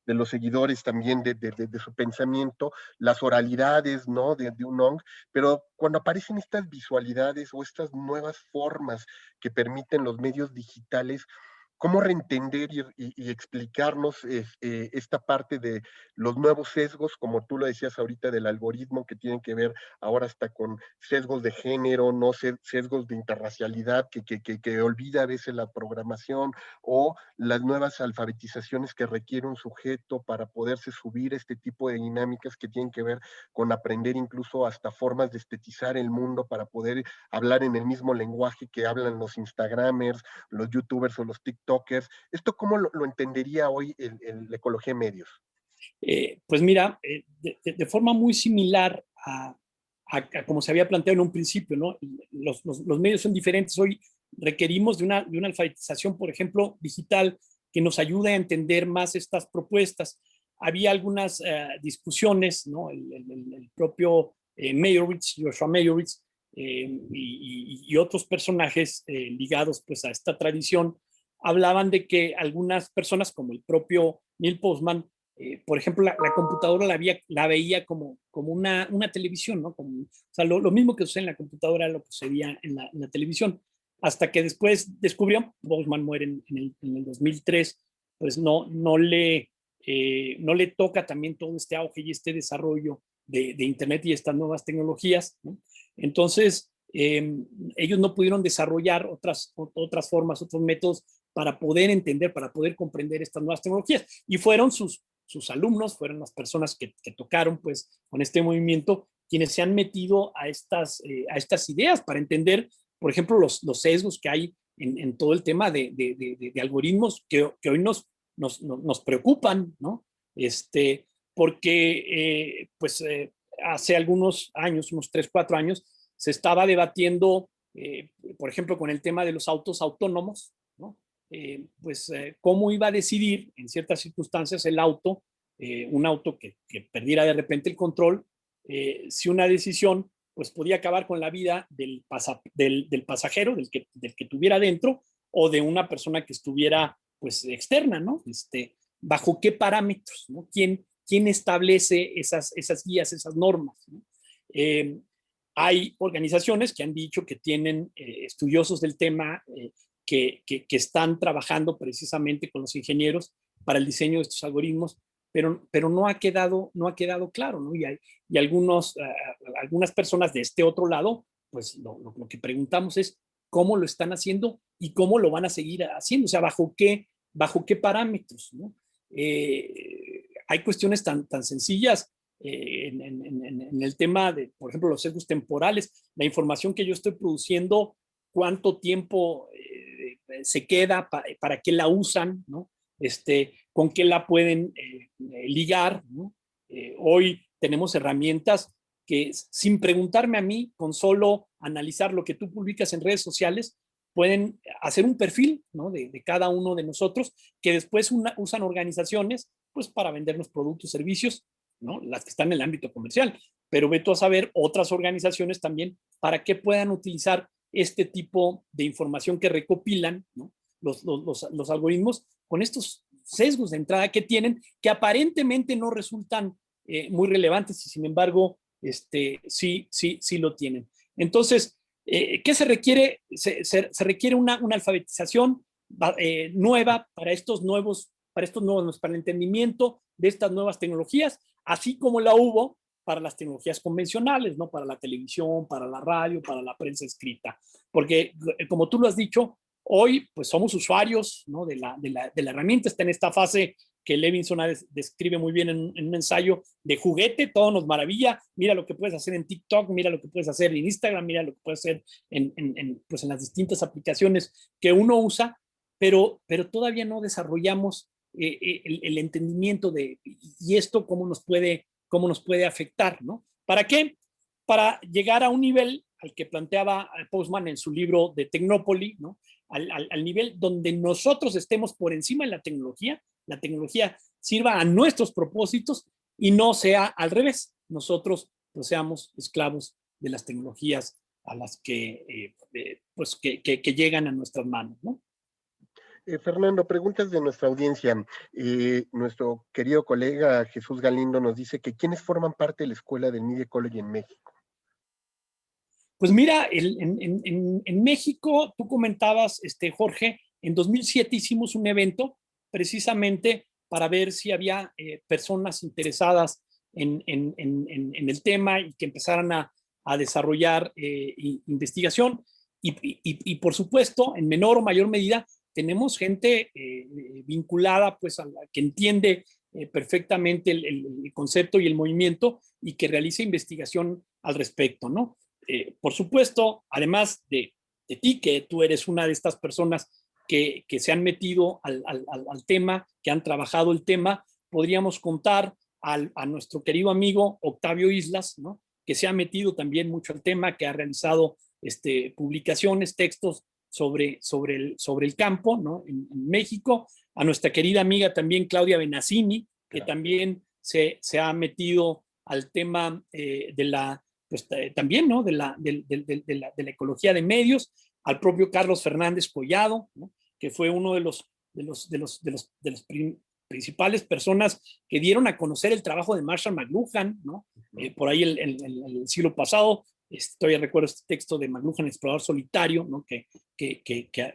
los seguidores también de su pensamiento, las oralidades, ¿no? De Unong, pero cuando aparecen estas visualidades o estas nuevas formas que permiten los medios digitales, ¿cómo reentender y explicarnos esta parte de los nuevos sesgos, como tú lo decías ahorita, del algoritmo, que tienen que ver ahora hasta con sesgos de género, no sesgos de interracialidad, que olvida a veces la programación, o las nuevas alfabetizaciones que requiere un sujeto para poderse subir este tipo de dinámicas que tienen que ver con aprender incluso hasta formas de estetizar el mundo para poder hablar en el mismo lenguaje que hablan los Instagramers, los YouTubers o los TikTokers. ¿Esto cómo lo entendería hoy la ecología de medios? Pues mira, de forma muy similar a como se había planteado en un principio, ¿no? Los medios son diferentes. Hoy requerimos de una alfabetización, por ejemplo, digital, que nos ayude a entender más estas propuestas. Había algunas discusiones, ¿no? El propio Meyerowitz, Joshua Meyerowitz, y otros personajes ligados pues a esta tradición, hablaban de que algunas personas, como el propio Neil Postman, por ejemplo, la computadora la veía como una televisión, ¿no? Como, o sea, lo mismo que sucede en la computadora lo que sucedía en la televisión, hasta que después descubrió, Postman muere en el 2003, pues no le toca también todo este auge y este desarrollo de Internet y estas nuevas tecnologías, ¿no? Entonces, ellos no pudieron desarrollar otras formas, otros métodos para poder entender, para poder comprender estas nuevas tecnologías. Y fueron sus alumnos, fueron las personas que tocaron pues con este movimiento, quienes se han metido a estas ideas para entender, por ejemplo, los sesgos que hay en todo el tema de algoritmos que hoy nos preocupan, ¿no? Porque hace algunos años, unos 3, 4 años, se estaba debatiendo, por ejemplo, con el tema de los autos autónomos, ¿no? Cómo iba a decidir en ciertas circunstancias el auto, un auto que perdiera de repente el control, si una decisión pues podía acabar con la vida del pasajero, del que tuviera dentro, o de una persona que estuviera pues externa, ¿no? ¿Bajo qué parámetros, ¿no? ¿Quién establece esas guías, esas normas, ¿no? Hay organizaciones que han dicho que tienen estudiosos del tema, que están trabajando precisamente con los ingenieros para el diseño de estos algoritmos, pero no ha quedado claro, ¿no? Y algunas personas de este otro lado, pues lo que preguntamos es cómo lo están haciendo y cómo lo van a seguir haciendo, o sea, bajo qué parámetros, ¿no? Hay cuestiones tan sencillas en el tema de, por ejemplo, los sesgos temporales, la información que yo estoy produciendo, cuánto tiempo se queda, para qué la usan, ¿no? Con qué la pueden ligar, ¿no? Hoy tenemos herramientas que, sin preguntarme a mí, con solo analizar lo que tú publicas en redes sociales, pueden hacer un perfil, ¿no? de cada uno de nosotros, que después usan organizaciones pues para vendernos productos, servicios, ¿no? Las que están en el ámbito comercial, pero ve tú a saber otras organizaciones también para que puedan utilizar este tipo de información que recopilan, ¿no? los algoritmos con estos sesgos de entrada que tienen, que aparentemente no resultan muy relevantes y sin embargo sí lo tienen. Entonces, ¿qué se requiere? Se requiere una alfabetización nueva para estos nuevos, para el entendimiento de estas nuevas tecnologías, así como la hubo para las tecnologías convencionales, ¿no? Para la televisión, para la radio, para la prensa escrita. Porque, como tú lo has dicho, hoy pues somos usuarios, ¿no? de la herramienta. Está en esta fase que Levinson describe muy bien en un ensayo de juguete, todo nos maravilla, mira lo que puedes hacer en TikTok, mira lo que puedes hacer en Instagram, mira lo que puedes hacer en las distintas aplicaciones que uno usa, pero todavía no desarrollamos el entendimiento de, y esto cómo nos puede afectar, ¿no? ¿Para qué? Para llegar a un nivel al que planteaba Postman en su libro de Tecnópolis, ¿no? Al nivel donde nosotros estemos por encima de la tecnología sirva a nuestros propósitos y no sea al revés, nosotros pues seamos esclavos de las tecnologías a las que llegan a nuestras manos, ¿no? Fernando, preguntas de nuestra audiencia. Nuestro querido colega Jesús Galindo nos dice que ¿quiénes forman parte de la Escuela del Media College en México? Pues mira, en México, tú comentabas, Jorge, en 2007 hicimos un evento precisamente para ver si había personas interesadas en el tema y que empezaran a desarrollar investigación. Y por supuesto, en menor o mayor medida, tenemos gente vinculada pues a la que entiende perfectamente el concepto y el movimiento y que realiza investigación al respecto, ¿no? Por supuesto, además de ti, que tú eres una de estas personas que se han metido al tema, que han trabajado el tema, podríamos contar a nuestro querido amigo Octavio Islas, ¿no? que se ha metido también mucho al tema, que ha realizado publicaciones, textos sobre el campo, ¿no? En México, a nuestra querida amiga también Claudia Benazzini, que también se ha metido al tema pues, también, ¿no? de la ecología de medios, al propio Carlos Fernández Collado, ¿no? Que fue uno de los principales personas que dieron a conocer el trabajo de Marshall McLuhan, ¿no? Por ahí el siglo pasado. Todavía recuerdo este texto de McLuhan, Explorador Solitario, ¿no? que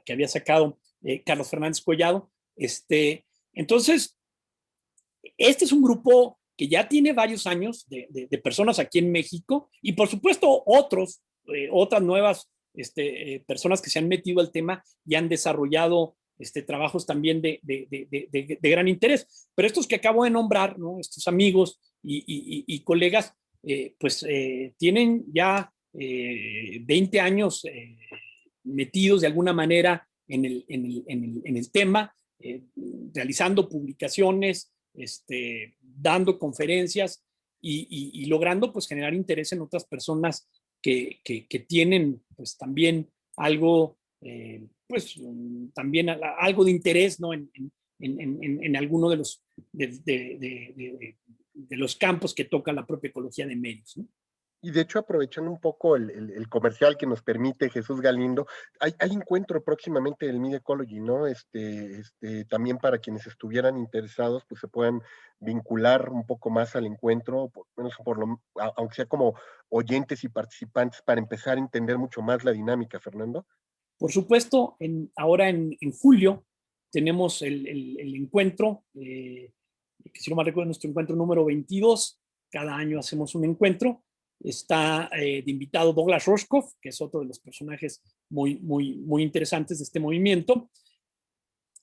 había sacado Carlos Fernández Collado. Entonces, este es un grupo que ya tiene varios años de personas aquí en México, y por supuesto otras nuevas personas que se han metido al tema y han desarrollado trabajos también de gran interés. Pero estos que acabo de nombrar, ¿no? Estos amigos y colegas, pues tienen ya 20 años metidos de alguna manera en el tema, realizando publicaciones, dando conferencias y logrando pues generar interés en otras personas que tienen pues también algo, pues también algo de interés, ¿no? En alguno de los campos que toca la propia ecología de medios, ¿no? Y de hecho, aprovechando un poco el comercial que nos permite Jesús Galindo, hay encuentro próximamente del Media Ecology, ¿no? También para quienes estuvieran interesados, pues se puedan vincular un poco más al encuentro, por menos aunque sea como oyentes y participantes, para empezar a entender mucho más la dinámica, Fernando. Por supuesto, ahora en julio tenemos el encuentro, que si no me recuerdo, nuestro encuentro número 22. Cada año hacemos un encuentro. Está de invitado Douglas Rushkoff, que es otro de los personajes muy interesantes de este movimiento.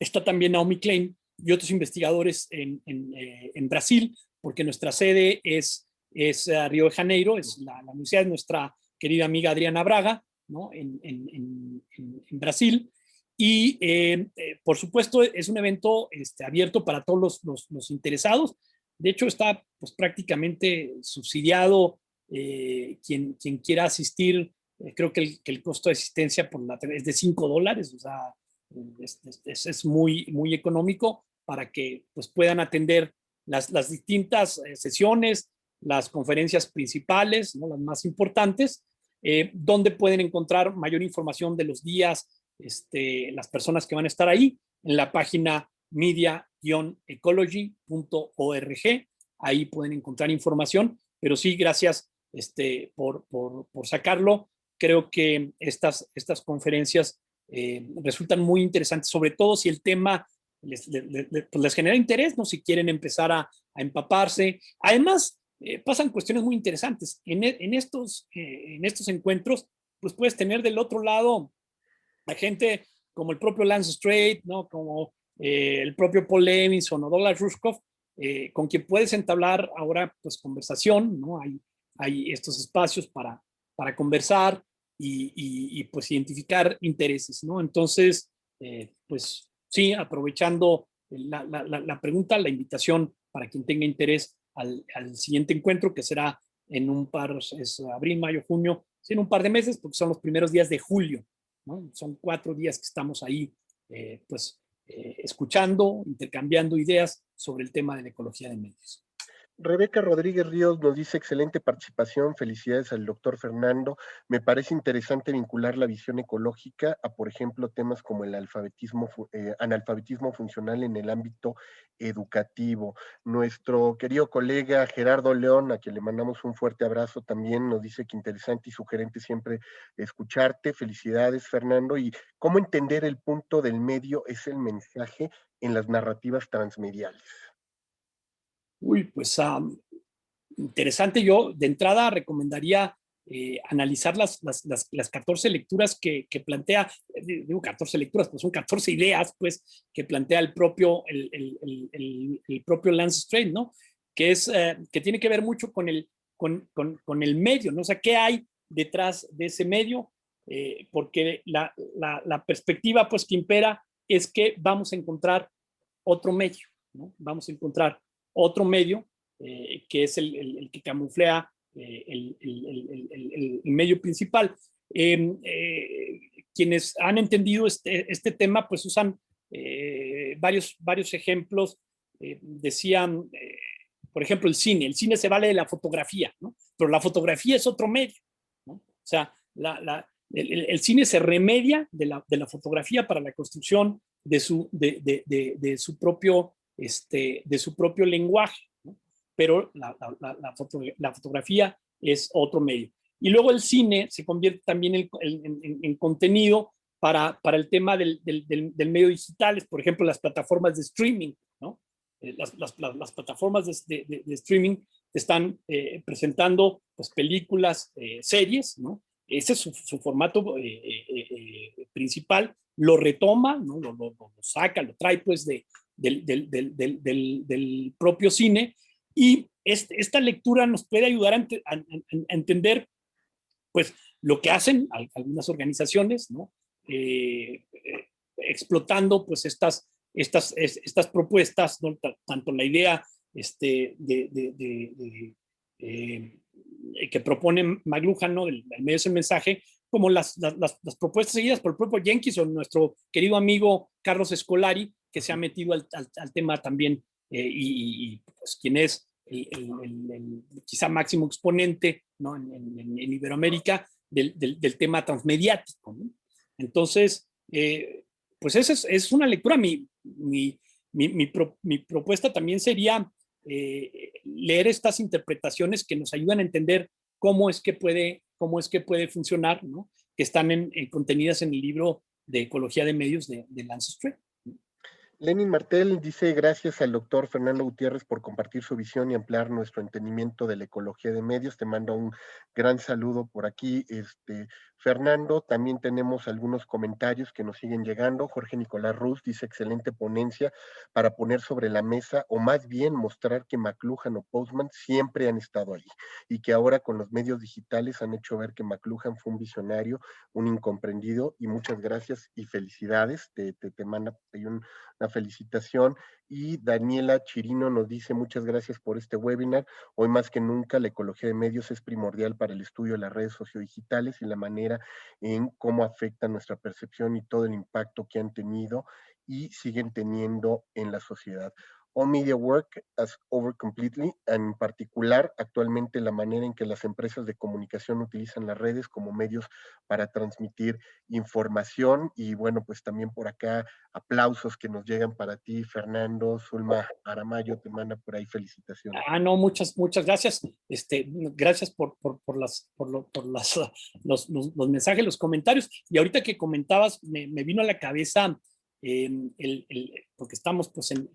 Está también Naomi Klein y otros investigadores en Brasil, porque nuestra sede es Río de Janeiro, es la universidad de nuestra querida amiga Adriana Braga, ¿no? en Brasil. Y por supuesto es un evento abierto para todos los interesados. De hecho está pues, prácticamente subsidiado. Quien quiera asistir, creo que el costo de asistencia es de $5, o sea, es muy económico para que pues, puedan atender las distintas sesiones, las conferencias principales, ¿no? Las más importantes, donde pueden encontrar mayor información de los días, las personas que van a estar ahí, en la página media-ecology.org. Ahí pueden encontrar información, pero sí, gracias por sacarlo. Creo que estas conferencias resultan muy interesantes, sobre todo si el tema les genera interés, ¿no? Si quieren empezar a empaparse. Además, pasan cuestiones muy interesantes. En estos encuentros, pues puedes tener del otro lado a gente como el propio Lance Strait, ¿no? Como el propio Paul Levinson o Douglas Rushkoff, con quien puedes entablar ahora pues conversación, ¿no? Hay estos espacios para conversar y pues identificar intereses, ¿no? Entonces, pues sí, aprovechando la pregunta, la invitación para quien tenga interés al siguiente encuentro, que será en es abril, mayo, junio, sí, en un par de meses, porque son los primeros días de julio, ¿no? Son 4 días que estamos ahí, escuchando, intercambiando ideas sobre el tema de la ecología de medios. Rebeca Rodríguez Ríos nos dice: excelente participación, felicidades al doctor Fernando. Me parece interesante vincular la visión ecológica a, por ejemplo, temas como el analfabetismo funcional en el ámbito educativo. Nuestro querido colega Gerardo León, a quien le mandamos un fuerte abrazo, también nos dice que interesante y sugerente siempre escucharte. Felicidades, Fernando. Y cómo entender el punto del medio es el mensaje en las narrativas transmediales. Uy, pues interesante. Yo de entrada recomendaría analizar las 14 lecturas que plantea, digo 14 lecturas, pues son 14 ideas pues, que plantea el propio Lance Strait, ¿no? Que tiene que ver mucho con el medio, ¿no? O sea, ¿qué hay detrás de ese medio? Porque la perspectiva pues, que impera es que vamos a encontrar otro medio, ¿no? Vamos a encontrar otro medio que es el que camuflea el medio principal. Quienes han entendido este tema, pues usan varios ejemplos. Decían, por ejemplo, el cine se vale de la fotografía, ¿no? Pero la fotografía es otro medio, ¿no? O sea, el cine se remedia de la fotografía para la construcción de su propio lenguaje, ¿no? Pero la fotografía es otro medio. Y luego el cine se convierte también en contenido para el tema del medio digital, por ejemplo, las plataformas de streaming, ¿no? Las plataformas de streaming están presentando pues, películas, series, ¿no? Ese es su formato principal, lo retoma, ¿no? lo saca, lo trae pues del propio cine, y esta lectura nos puede ayudar a entender pues lo que hacen algunas organizaciones, ¿no? Explotando pues estas propuestas, ¿no? Tanto la idea que propone McLuhan, ¿no? del medio es el mensaje, como las propuestas seguidas por el propio Jenkins o nuestro querido amigo Carlos Escolari, que se ha metido al tema también, y pues quien es el quizá máximo exponente, ¿no? en Iberoamérica del tema transmediático, ¿no? Entonces, pues esa es una lectura. Mi propuesta también sería leer estas interpretaciones que nos ayudan a entender cómo es que puede funcionar, ¿no? Que están contenidas en el libro de Ecología de Medios de Lance Strait. Lenin Martel dice: gracias al doctor Fernando Gutiérrez por compartir su visión y ampliar nuestro entendimiento de la ecología de medios. Te mando un gran saludo por aquí, Fernando. También tenemos algunos comentarios que nos siguen llegando. Jorge Nicolás Ruz dice: excelente ponencia para poner sobre la mesa, o más bien mostrar que McLuhan o Postman siempre han estado ahí, y que ahora con los medios digitales han hecho ver que McLuhan fue un visionario, un incomprendido, y muchas gracias y felicidades. Te manda ahí una felicitación. Y Daniela Chirino nos dice: muchas gracias por este webinar. Hoy más que nunca la ecología de medios es primordial para el estudio de las redes sociodigitales y la manera en cómo afecta nuestra percepción y todo el impacto que han tenido y siguen teniendo en la sociedad. All media work as over completely, en particular actualmente la manera en que las empresas de comunicación utilizan las redes como medios para transmitir información. Y bueno, pues también por acá aplausos que nos llegan para ti, Fernando. Zulma Aramayo te manda por ahí felicitaciones. No, muchas gracias. Gracias por los mensajes, los comentarios. Y ahorita que comentabas, me vino a la cabeza, porque estamos pues en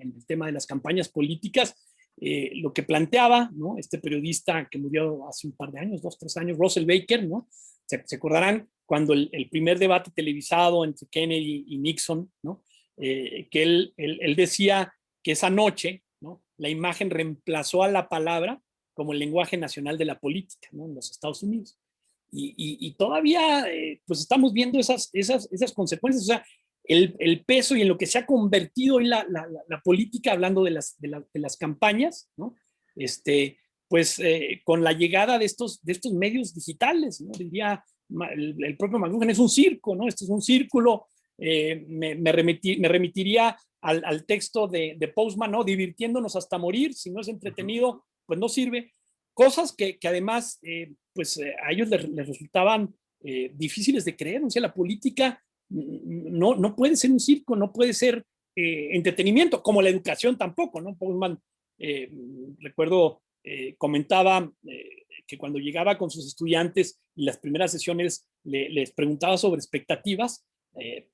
el tema de las campañas políticas, lo que planteaba, ¿no? Este periodista que murió hace un par de años, 2, 3 años, Russell Baker, ¿no? Se acordarán cuando el primer debate televisado entre Kennedy y Nixon, ¿no? Que él decía que esa noche, ¿no? La imagen reemplazó a la palabra como el lenguaje nacional de la política, ¿no? En los Estados Unidos. Y todavía pues estamos viendo esas consecuencias. O sea, el peso y en lo que se ha convertido hoy la política, hablando de las campañas, ¿no? Pues con la llegada de estos medios digitales, ¿no? Diría el propio McLuhan, es un circo, ¿no? Esto es un círculo. Me remitiría al texto de Postman, ¿no? Divirtiéndonos hasta morir. Si no es entretenido, pues no sirve. Cosas que además pues a ellos les resultaban difíciles de creer. O sea, la política no puede ser un circo, no puede ser entretenimiento, como la educación tampoco, ¿no? Postman, recuerdo, comentaba que cuando llegaba con sus estudiantes y las primeras sesiones les preguntaba sobre expectativas,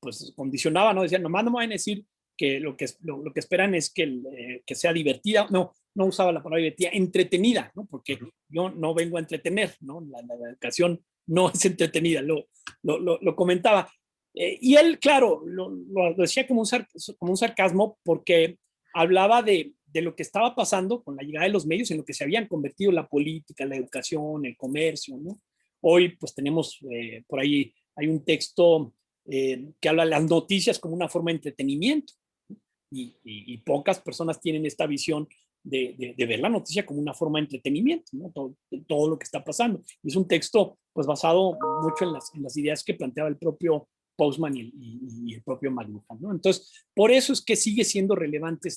pues condicionaba, ¿no? Decían: nomás no me van a decir que lo que esperan es que sea divertida. No usaba la palabra divertida, entretenida, ¿no? Porque yo no vengo a entretener, ¿no? La educación no es entretenida, lo comentaba. Y él, claro, lo decía como un sarcasmo, porque hablaba de lo que estaba pasando con la llegada de los medios, en lo que se habían convertido la política, la educación, el comercio, ¿no? Hoy pues tenemos por ahí, hay un texto que habla de las noticias como una forma de entretenimiento, y pocas personas tienen esta visión de ver la noticia como una forma de entretenimiento, ¿no? Todo lo que está pasando. Y es un texto pues basado mucho en las ideas que planteaba el propio Postman y el propio McLuhan, ¿no? Entonces, por eso es que sigue siendo relevante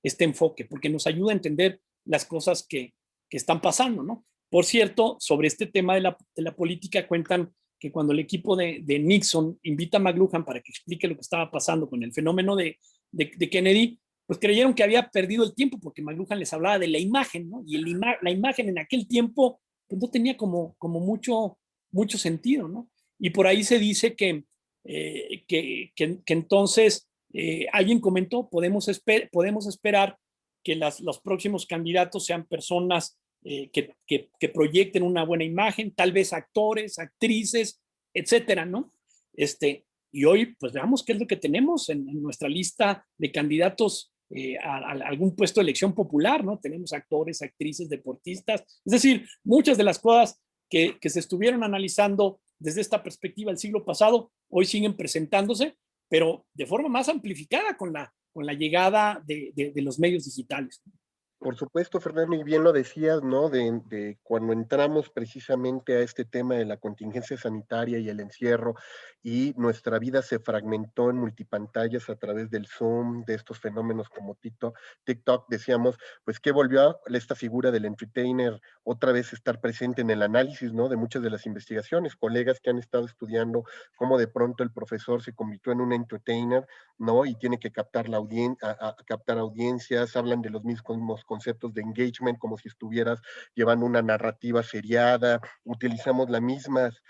este enfoque, porque nos ayuda a entender las cosas que están pasando, ¿no? Por cierto, sobre este tema de la política cuentan que cuando el equipo de Nixon invita a McLuhan para que explique lo que estaba pasando con el fenómeno de Kennedy, pues creyeron que había perdido el tiempo porque McLuhan les hablaba de la imagen, ¿no? Y la imagen en aquel tiempo pues no tenía como mucho sentido, ¿no? Y por ahí se dice que entonces alguien comentó, podemos esperar que los próximos candidatos sean personas que proyecten una buena imagen, tal vez actores, actrices, etcétera, ¿no? Y hoy, pues veamos qué es lo que tenemos en nuestra lista de candidatos a algún puesto de elección popular, ¿no? Tenemos actores, actrices, deportistas, es decir, muchas de las cosas que se estuvieron analizando desde esta perspectiva el siglo pasado, hoy siguen presentándose, pero de forma más amplificada con la llegada de los medios digitales. Por supuesto, Fernando, y bien lo decías, ¿no? De cuando entramos precisamente a este tema de la contingencia sanitaria y el encierro, y nuestra vida se fragmentó en multipantallas a través del Zoom, de estos fenómenos como TikTok, decíamos, pues que volvió esta figura del entertainer otra vez estar presente en el análisis, ¿no? De muchas de las investigaciones, colegas que han estado estudiando cómo de pronto el profesor se convirtió en un entertainer, ¿no? Y tiene que captar captar audiencias, hablan de los mismos conceptos de engagement, como si estuvieras llevando una narrativa seriada, utilizamos las mismas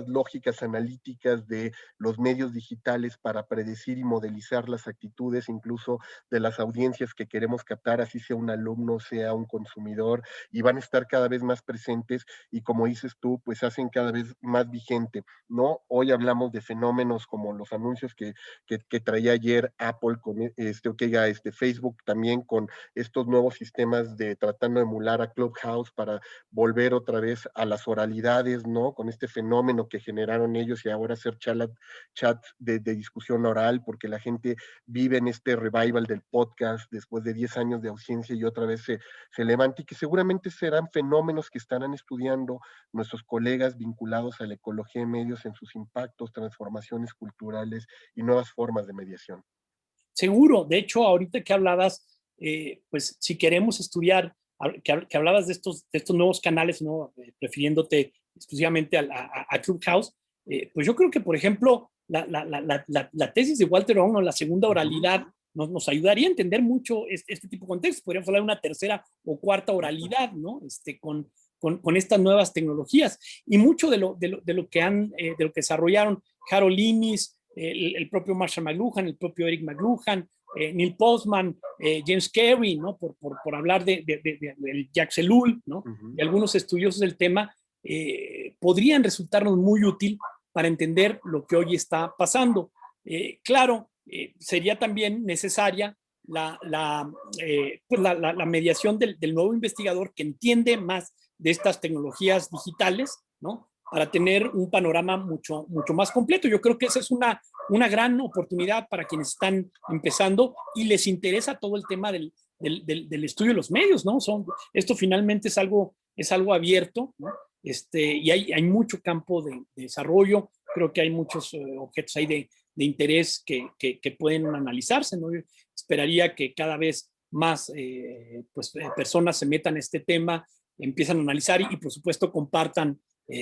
lógicas analíticas de los medios digitales para predecir y modelizar las actitudes, incluso de las audiencias que queremos captar, así sea un alumno, sea un consumidor, y van a estar cada vez más presentes y como dices tú, pues hacen cada vez más vigente, ¿no? Hoy hablamos de fenómenos como los anuncios que traía ayer Apple con Facebook también con estos nuevos sistemas de tratando de emular a Clubhouse para volver otra vez a las oralidades, ¿no? Con este fenómeno que generaron ellos y ahora hacer chat de discusión oral, porque la gente vive en este revival del podcast después de 10 años de ausencia y otra vez se levanta y que seguramente serán fenómenos que estarán estudiando nuestros colegas vinculados a la ecología de medios en sus impactos, transformaciones culturales y nuevas formas de mediación. Seguro, de hecho, ahorita que hablabas, pues si queremos estudiar, que hablabas de estos nuevos canales, ¿no? Refiriéndote exclusivamente a Clubhouse, pues yo creo que, por ejemplo, la tesis de Walter Ong o la segunda oralidad nos ayudaría a entender mucho este tipo de contextos. Podríamos hablar de una tercera o cuarta oralidad, ¿no? Con estas nuevas tecnologías. Y mucho de lo que desarrollaron Harold Innis, el propio Marshall McLuhan, el propio Eric McLuhan, Neil Postman, James Carey, ¿no? Por hablar de Jacques Ellul, ¿no? Y algunos estudiosos del tema, podrían resultarnos muy útil para entender lo que hoy está pasando. Claro, sería también necesaria la mediación del nuevo investigador que entiende más de estas tecnologías digitales, ¿no? Para tener un panorama mucho más completo. Yo creo que esa es una gran oportunidad para quienes están empezando y les interesa todo el tema del estudio de los medios, ¿no? Esto finalmente es algo abierto, ¿no? Y hay mucho campo de desarrollo. Creo que hay muchos objetos ahí de interés que pueden analizarse, ¿no? Yo esperaría que cada vez más personas se metan en este tema, empiezan a analizar y por supuesto compartan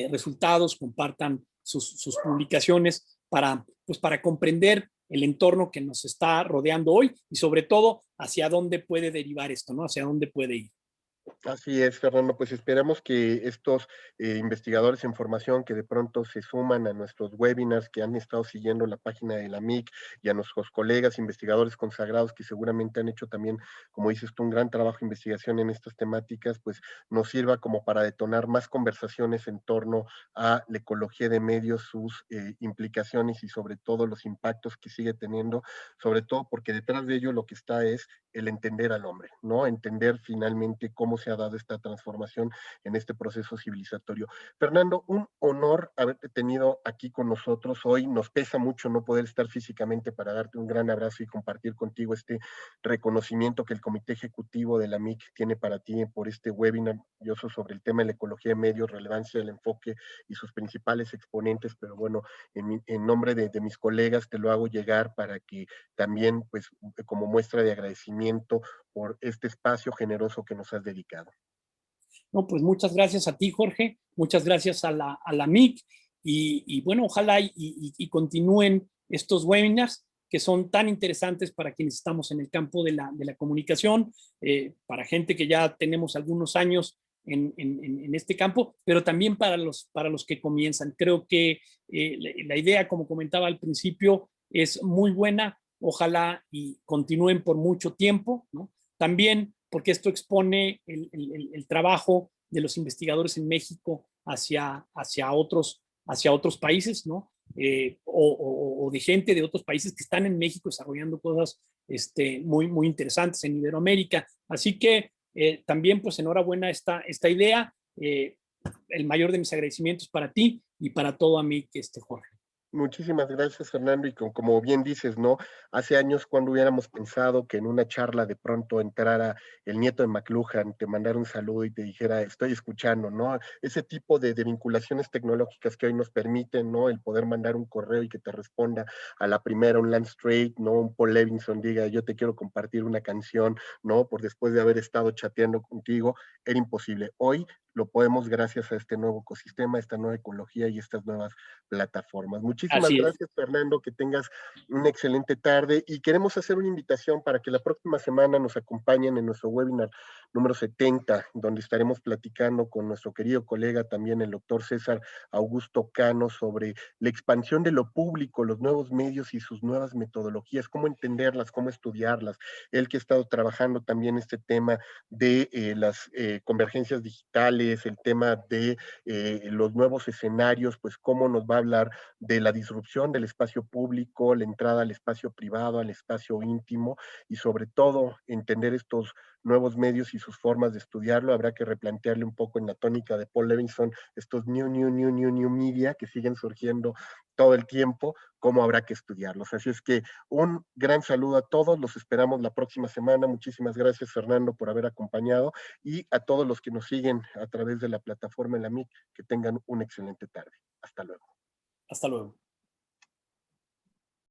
resultados, compartan sus publicaciones para comprender el entorno que nos está rodeando hoy y sobre todo hacia dónde puede derivar esto, ¿no? Hacia dónde puede ir. Así es, Fernando, pues esperamos que estos investigadores en formación que de pronto se suman a nuestros webinars, que han estado siguiendo la página de la MIC y a nuestros colegas investigadores consagrados que seguramente han hecho también, como dices tú, un gran trabajo de investigación en estas temáticas, pues nos sirva como para detonar más conversaciones en torno a la ecología de medios, sus implicaciones y sobre todo los impactos que sigue teniendo, sobre todo porque detrás de ello lo que está es el entender al hombre, ¿no? Entender finalmente cómo se se ha dado esta transformación en este proceso civilizatorio. Fernando, un honor haberte tenido aquí con nosotros hoy. Nos pesa mucho no poder estar físicamente para darte un gran abrazo y compartir contigo este reconocimiento que el Comité Ejecutivo de la MIC tiene para ti por este webinar maravilloso sobre el tema de la ecología de medios, relevancia del enfoque y sus principales exponentes, pero bueno, en nombre de mis colegas te lo hago llegar para que también, pues, como muestra de agradecimiento por este espacio generoso que nos has dedicado. No, pues muchas gracias a ti, Jorge, muchas gracias a la MIC y bueno, ojalá y continúen estos webinars que son tan interesantes para quienes estamos en el campo de la comunicación, para gente que ya tenemos algunos años en este campo, pero también para los que comienzan. Creo que la idea, como comentaba al principio, es muy buena, ojalá y continúen por mucho tiempo, ¿no? También porque esto expone el trabajo de los investigadores en México hacia otros países, ¿no? O de gente de otros países que están en México desarrollando cosas muy interesantes en Iberoamérica. Así que también, pues, enhorabuena esta idea. El mayor de mis agradecimientos para ti y para todo a mí, Jorge. Muchísimas gracias, Fernando. Y como bien dices, ¿no? Hace años, cuando hubiéramos pensado que en una charla de pronto entrara el nieto de McLuhan, te mandara un saludo y te dijera, estoy escuchando, ¿no? Ese tipo de vinculaciones tecnológicas que hoy nos permiten, ¿no? El poder mandar un correo y que te responda a la primera un Lance Strait, ¿no? Un Paul Levinson diga, yo te quiero compartir una canción, ¿no? Por después de haber estado chateando contigo, era imposible. Hoy lo podemos gracias a este nuevo ecosistema, esta nueva ecología y estas nuevas plataformas. Muchísimas Así es. gracias, Fernando, que tengas una excelente tarde y queremos hacer una invitación para que la próxima semana nos acompañen en nuestro webinar número 70, donde estaremos platicando con nuestro querido colega también, el doctor César Augusto Cano, sobre la expansión de lo público, los nuevos medios y sus nuevas metodologías, cómo entenderlas, cómo estudiarlas. Él que ha estado trabajando también este tema de las convergencias digitales, el tema de los nuevos escenarios, pues cómo nos va a hablar de la disrupción del espacio público, la entrada al espacio privado, al espacio íntimo y sobre todo entender estos nuevos medios y sus formas de estudiarlo. Habrá que replantearle un poco en la tónica de Paul Levinson estos new media que siguen surgiendo todo el tiempo, cómo habrá que estudiarlos. Así es que un gran saludo a todos, los esperamos la próxima semana. Muchísimas gracias, Fernando, por haber acompañado y a todos los que nos siguen a través de la plataforma en la MIC, que tengan una excelente tarde. Hasta luego. Hasta luego.